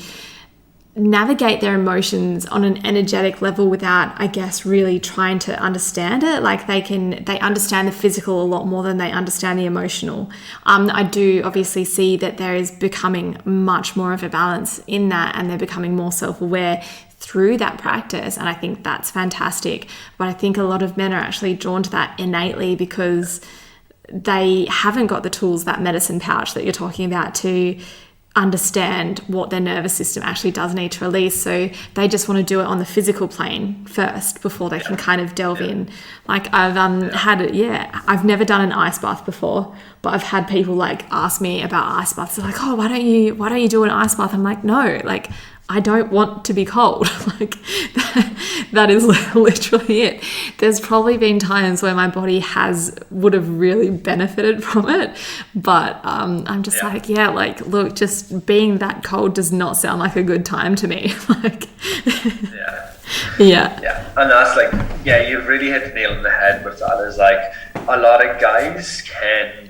navigate their emotions on an energetic level without, I guess, really trying to understand it. Like they understand the physical a lot more than they understand the emotional. I do obviously see that there is becoming much more of a balance in that, and they're becoming more self-aware through that practice. And I think that's fantastic. But I think a lot of men are actually drawn to that innately because they haven't got the tools, that medicine pouch that you're talking about, to understand what their nervous system actually does need to release. So they just want to do it on the physical plane first before they can kind of delve in. Like I've I've never done an ice bath before, but I've had people like ask me about ice baths. They're like, oh, why don't you do an ice bath? I'm like, no, like I don't want to be cold. Like that is literally it. There's probably been times where my body would have really benefited from it, but I'm just like, look, just being that cold does not sound like a good time to me. Like, and that's like, you've really hit the nail on the head with that. Is like a lot of guys can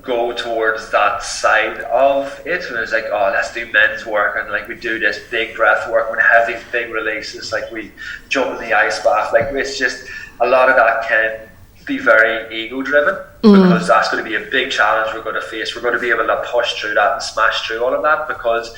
go towards that side of it, and it's like, oh, let's do men's work, and like we do this big breath work, we have these big releases, like we jump in the ice bath. Like it's just a lot of that can be very ego driven, because that's going to be a big challenge we're going to face. We're going to be able to push through that and smash through all of that, because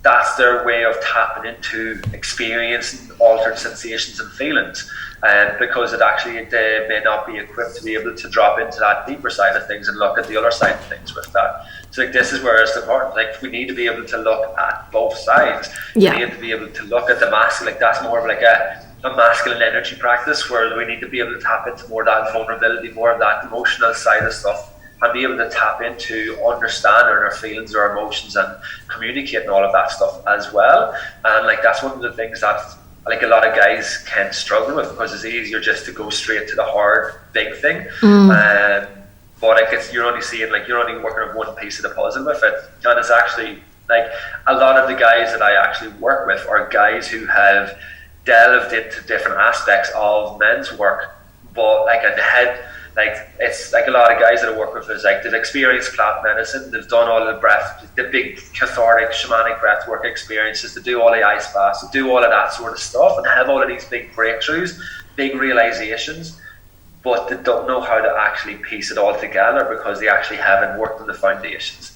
that's their way of tapping into experiencing altered sensations and feelings. And because they may not be equipped to be able to drop into that deeper side of things and look at the other side of things with that. So like this is where it's important. Like we need to be able to look at both sides. We need to be able to look at the masculine. Like that's more of like a masculine energy practice, where we need to be able to tap into more of that vulnerability, more of that emotional side of stuff, and be able to tap into understanding our feelings, our emotions, and communicating all of that stuff as well. And like that's one of the things that like a lot of guys can struggle with, because it's easier just to go straight to the hard big thing. But like you're only working on one piece of the puzzle with it. And it's actually like a lot of the guys that I actually work with are guys who have delved into different aspects of men's work, but like at the head, like it's like a lot of guys that I work with is like they've experienced plant medicine, they've done all the breath, the big cathartic shamanic breath work experiences, to do all the ice baths, to do all of that sort of stuff, and have all of these big breakthroughs, big realizations, but they don't know how to actually piece it all together because they actually haven't worked on the foundations.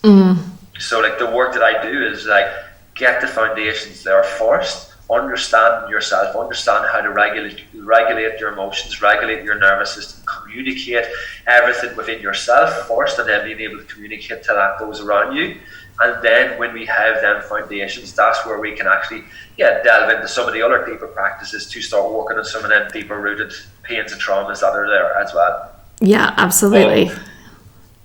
So like the work that I do is like get the foundations there first, understand yourself, understand how to regulate your emotions, regulate your nervous system, communicate everything within yourself first, and then being able to communicate to those around you. And then when we have them foundations, that's where we can actually delve into some of the other deeper practices to start working on some of them deeper rooted pains and traumas that are there as well. Yeah, absolutely.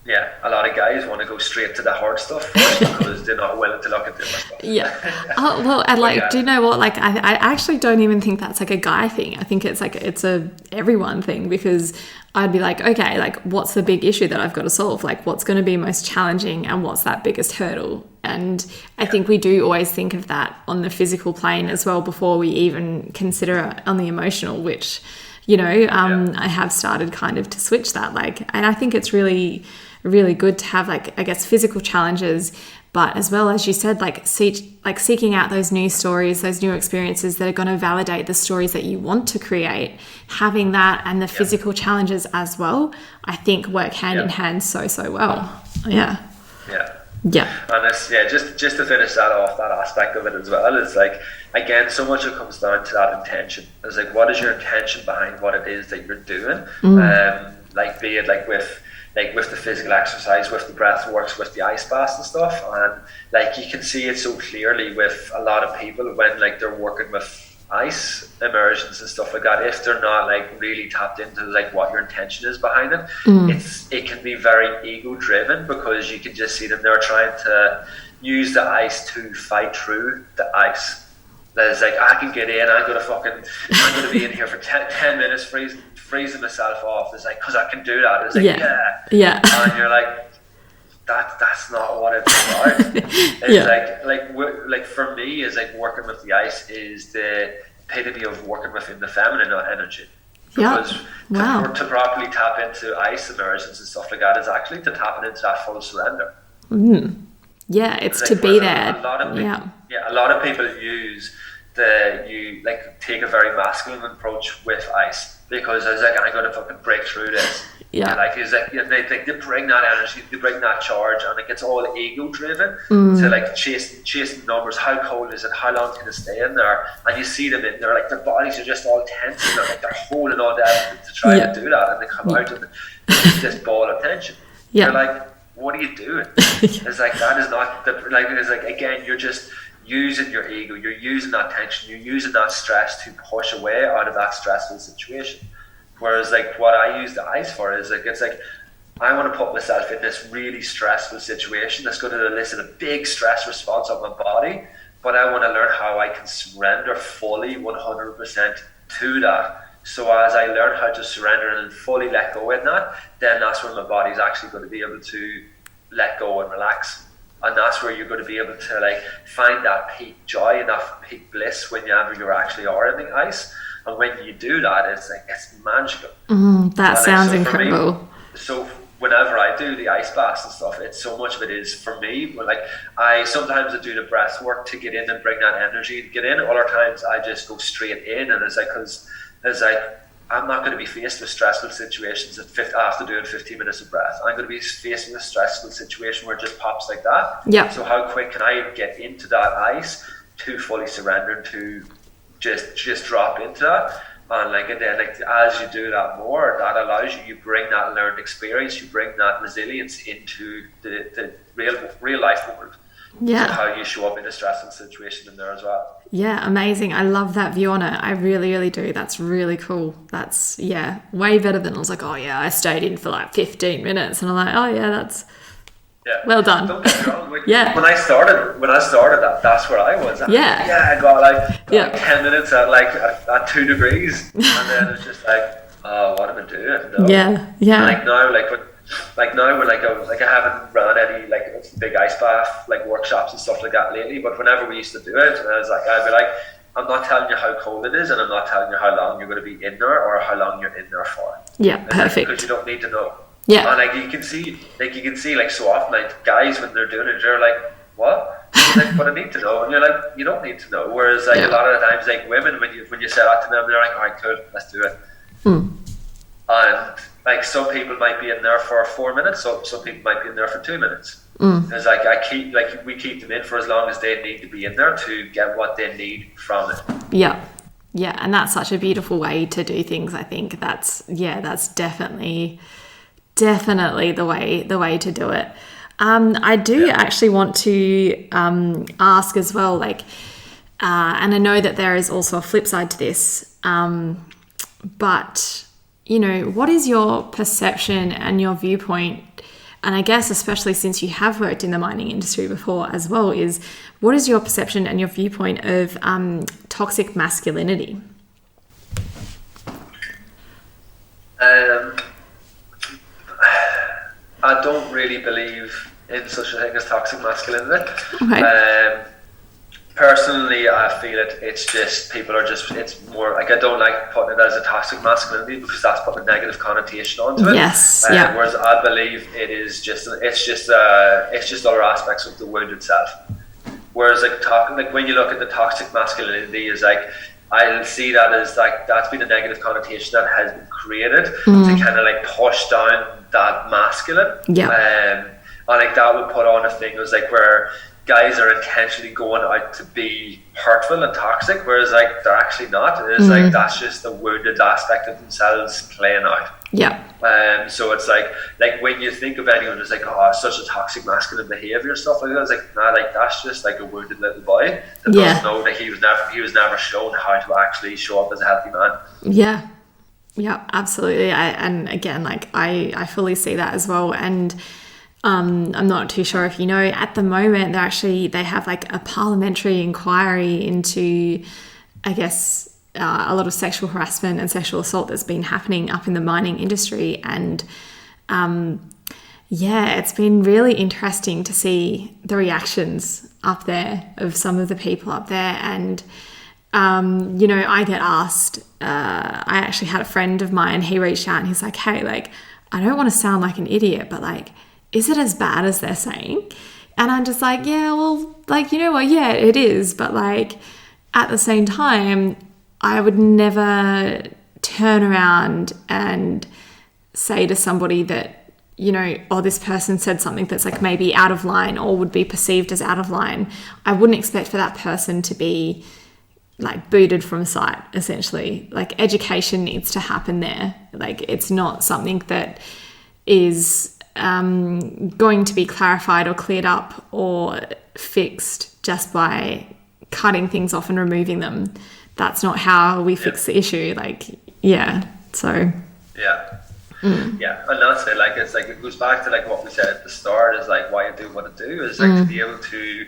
Yeah, a lot of guys want to go straight to the hard stuff first because they're not willing to look at the other stuff. Yeah. Oh, well, and like, yeah. do you know what? Like, I actually don't even think that's like a guy thing. I think it's like, it's a everyone thing, because I'd be like, okay, like, what's the big issue that I've got to solve? Like, what's going to be most challenging and what's that biggest hurdle? And I think we do always think of that on the physical plane as well before we even consider it on the emotional, which, you know, I have started kind of to switch that. Like, and I think it's really good to have, like, I guess, physical challenges, but as well, as you said, like seeking out those new stories, those new experiences that are going to validate the stories that you want to create. Having that and the physical challenges as well, I think work hand in hand so well. Yeah. And it's, just to finish that off, that aspect of it as well, is like, again, so much of it comes down to that intention. It's like, what is your intention behind what it is that you're doing? Like, be it like with the physical exercise, with the breath works, with the ice baths and stuff. And like, you can see it so clearly with a lot of people when like they're working with ice immersions and stuff like that. If they're not like really tapped into like what your intention is behind it, it can be very ego driven, because you can just see them, they're trying to use the ice to fight through the ice. It's like, I can get in, I'm gonna be in here for 10 minutes freezing myself off. It's like, because I can do that. It's like, yeah. And you're like, that's not what it's about. It's like for me, is like working with the ice is the epitome of working within the feminine energy. Because to properly tap into ice immersions and stuff like that is actually to tap into that full surrender. Yeah, it's like, to be there. A lot of people take a very masculine approach with ice, because it's like, I'm going to fucking break through this. And like, it's like, they bring that energy, they bring that charge, and it gets all ego driven to like chasing numbers. How cold is it? How long can it stay in there? And you see them in there, like, their bodies are just all tense, and they're holding on to everything to try to do that, and they come out and it's just ball of tension. You're like, what are you doing? It's like, that is not it's like, again, you're just using your ego, you're using that tension, you're using that stress to push away out of that stressful situation. Whereas like, what I use the ice for is like, it's like, I want to put myself in this really stressful situation that's going to elicit a big stress response on my body, but I want to learn how I can surrender fully 100% to that. So as I learn how to surrender and fully let go in that, then that's when my body's actually going to be able to let go and relax. And that's where you're going to be able to like find that peak joy and that peak bliss whenever you actually are in the ice. And when you do that, it's like, it's magical. That sounds incredible. So whenever I do the ice baths and stuff, it's so much of it is for me. But like, I sometimes do the breath work to get in and bring that energy to get in. Other times I just go straight in, and it's like, because it's like, I'm not going to be faced with stressful situations after doing 15 minutes of breath. I'm going to be faced with a stressful situation where it just pops like that. Yeah. So how quick can I get into that ice to fully surrender, to just drop into that? And then as you do that more, that allows you bring that learned experience, you bring that resilience into the real life world. Yeah. So how you show up in a stressful situation in there as well. Yeah, amazing. I love that view on it. I really, really do. That's really cool. That's, way better than I was like, oh yeah, I stayed in for like 15 minutes. And I'm like, oh yeah, that's well done. Don't get me wrong. When I started that, that's where I was. I got like 10 minutes at 2 degrees. And then it's just like, oh, what am I doing? No. Yeah. And now I haven't run any big ice bath workshops and stuff like that lately, but whenever we used to do it, I'd be like, I'm not telling you how cold it is, and I'm not telling you how long you're going to be in there or how long you're in there for. Yeah, perfect. Because you don't need to know. Yeah. And you can see so often guys when they're doing it, they're like, what? But I need to know, and you're like, you don't need to know. Whereas a lot of the times women, when you say that to them, they're like, all right, cool, let's do it. And some people might be in there for 4 minutes, so some people might be in there for 2 minutes. Because we keep them in for as long as they need to be in there to get what they need from it. Yeah, and that's such a beautiful way to do things. I think that's definitely the way to do it. I do actually want to ask as well, and I know that there is also a flip side to this, but what is your perception and your viewpoint? And I guess especially since you have worked in the mining industry before as well, is what is your perception and your viewpoint of toxic masculinity? I don't really believe in such a thing as toxic masculinity. Okay. Personally, I feel it's just people are just, it's more like, I don't like putting it as a toxic masculinity because that's putting a negative connotation onto it. Yes. Yeah. Whereas I believe it's just other aspects of the wound itself. Whereas like when you look at the toxic masculinity, is like, I'll see that as like that's been a negative connotation that has been created to kind of like push down that masculine. Yeah. And like that would put on a thing. It was like where guys are intentionally going out to be hurtful and toxic, whereas like they're actually not. It's like that's just the wounded aspect of themselves playing out. Yeah. So it's like when you think of anyone who's like, oh, such a toxic masculine behavior, stuff like that, it's like, nah, like that's just like a wounded little boy that doesn't know that he was never shown how to actually show up as a healthy man. Yeah. Yeah, absolutely. And again, like I fully see that as well. And I'm not too sure if you know, at the moment they have like a parliamentary inquiry into, I guess, a lot of sexual harassment and sexual assault that's been happening up in the mining industry. And it's been really interesting to see the reactions up there of some of the people up there. And I get asked, I actually had a friend of mine, he reached out and he's like, hey, like, I don't want to sound like an idiot, but like, is it as bad as they're saying? And I'm just like, yeah, well, like, you know what? Yeah, it is. But like, at the same time, I would never turn around and say to somebody that, this person said something that's like maybe out of line or would be perceived as out of line. I wouldn't expect for that person to be like booted from site, essentially. Like, education needs to happen there. Like, it's not something that is going to be clarified or cleared up or fixed just by cutting things off and removing them. That's not how we fix the issue. Like, so. Yeah. Yeah, and that's it. Like, it's like, it goes back to like what we said at the start, is like why you do what you do, is like to be able to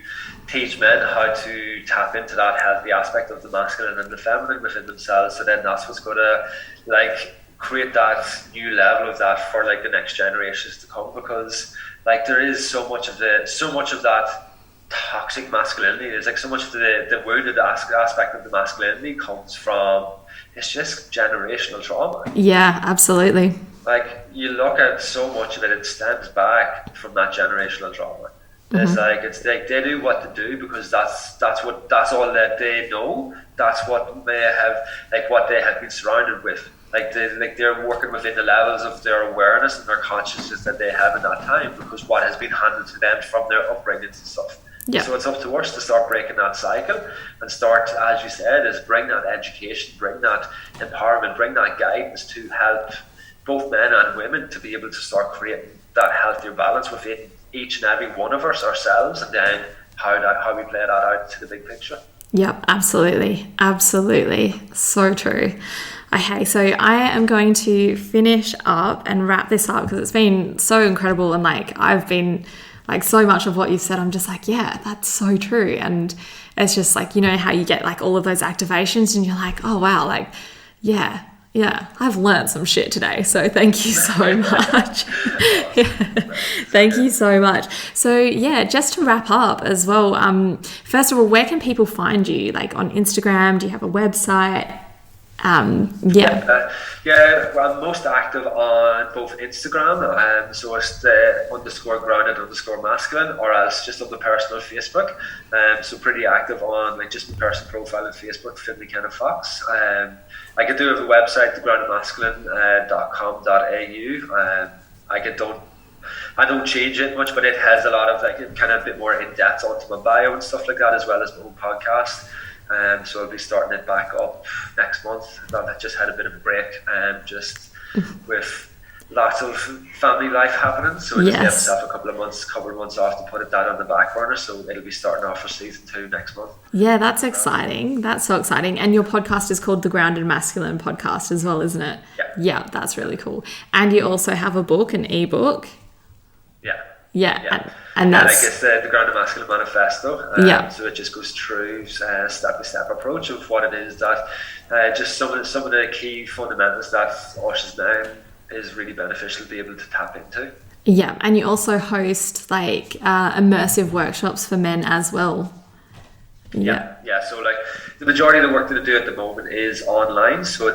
teach men how to tap into that healthy aspect of the masculine and the feminine within themselves. So then that's what's going to like create that new level of that for like the next generations to come, because like there is so much of that toxic masculinity. Is like so much of the wounded aspect of the masculinity comes from, it's just generational trauma. Yeah, absolutely. Like, you look at so much of it, it stems back from that generational trauma. It's like they do what they do because that's all that they know. That's what may have, like, what they have been surrounded with. They're working within the levels of their awareness and their consciousness that they have in that time, because what has been handed to them from their upbringings and stuff. Yeah. So it's up to us to start breaking that cycle and start, as you said, is bring that education, bring that empowerment, bring that guidance to help both men and women to be able to start creating that healthier balance within each and every one of us ourselves, and then how we play that out to the big picture. Yep, absolutely. Absolutely. So true. Okay, so I am going to finish up and wrap this up because it's been so incredible, and like I've been like so much of what you've said, I'm just like, yeah, that's so true. And it's just like, how you get like all of those activations and you're like, oh wow, like yeah, I've learned some shit today. So thank you so much. Thank you so much. So yeah, just to wrap up as well, first of all, where can people find you? Like on Instagram, do you have a website? Well, I'm most active on both Instagram, so it's the _grounded_masculine, or else just on the personal Facebook. So pretty active on like just my personal profile on Facebook, Finn McKenna Fox. I could do have a website, thegroundedmasculine.com.au. I don't change it much, but it has a lot of like kind of a bit more in depth onto my bio and stuff like that, as well as my own podcast. So I'll be starting it back up next month. I just had a bit of a break, just with lots of family life happening, so I just gave Yes. myself a couple of months off to put that on the back burner. So it'll be starting off for season 2 next month. Yeah, that's exciting. That's so exciting. And your podcast is called the Grounded Masculine Podcast as well, isn't it? Yeah. Yeah, that's really cool. And you also have a book, an ebook. Yeah. Yeah. Yeah. And Like that's it's the Grounded Masculine Manifesto. Yeah. So it just goes through step-by-step approach of what it is that just some of the key fundamentals that Osh's name is really beneficial to be able to tap into. yeah. And you also host like immersive workshops for men as well. Yeah. So like the majority of the work that I do at the moment is online. So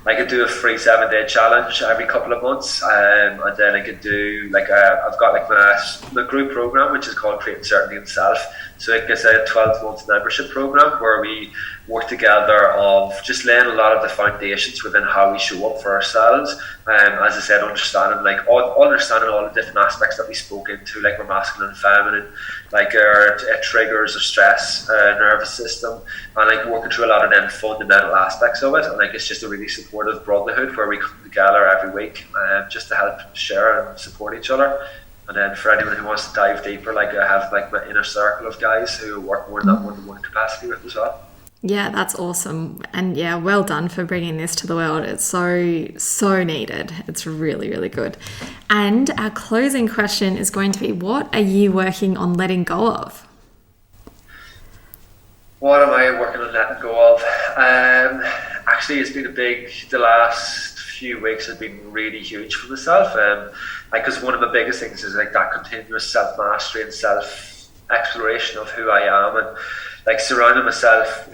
I could do a free 7-day challenge every couple of months, and then I could do I've got like my group program, which is called Creating Certainty in Self. So it's a 12-month membership program where we work together of just laying a lot of the foundations within how we show up for ourselves. As I said, understanding all the different aspects that we spoke into, like we're masculine and feminine, like our triggers, our stress, nervous system, and like working through a lot of them fundamental aspects of it. And like it's just a really supportive brotherhood where we come together every week just to help share and support each other. And then for anyone who wants to dive deeper, like I have like my inner circle of guys who work more in that one-to-one capacity with as well. Yeah, that's awesome. And yeah, well done for bringing this to the world. It's so needed. It's really, really good. And our closing question is going to be, what are you working on letting go of? What am I working on letting go of? Actually, it's been the last few weeks has been really huge for myself. Because one of the biggest things is like that continuous self-mastery and self-exploration of who I am, and like surrounding myself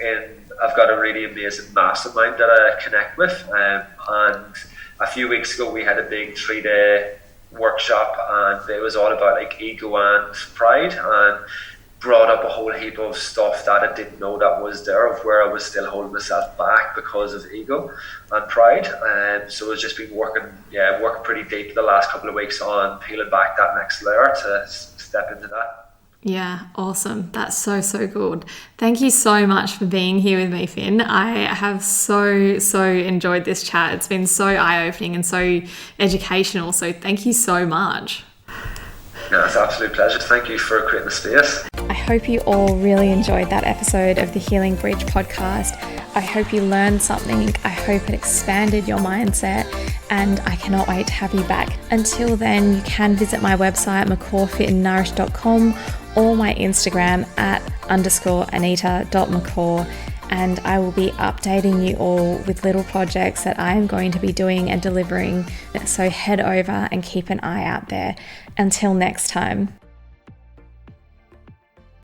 I've got a really amazing mastermind that I connect with. And a few weeks ago we had a big 3-day workshop, and it was all about like ego and pride, and brought up a whole heap of stuff that I didn't know that was there, of where I was still holding myself back because of ego and pride. So it's just been working pretty deep the last couple of weeks on peeling back that next layer to step into that. Yeah, awesome. That's so good. Thank you so much for being here with me, Finn. I have so enjoyed this chat. It's been so eye-opening and so educational. So thank you so much. Yeah, it's an absolute pleasure. Thank you for creating the space. I hope you all really enjoyed that episode of the Healing Bridge podcast. I hope you learned something. I hope it expanded your mindset, and I cannot wait to have you back. Until then, you can visit my website, mccawfitandnourished.com, or my Instagram @_anita.mccaw. And I will be updating you all with little projects that I am going to be doing and delivering. So head over and keep an eye out there. Until next time.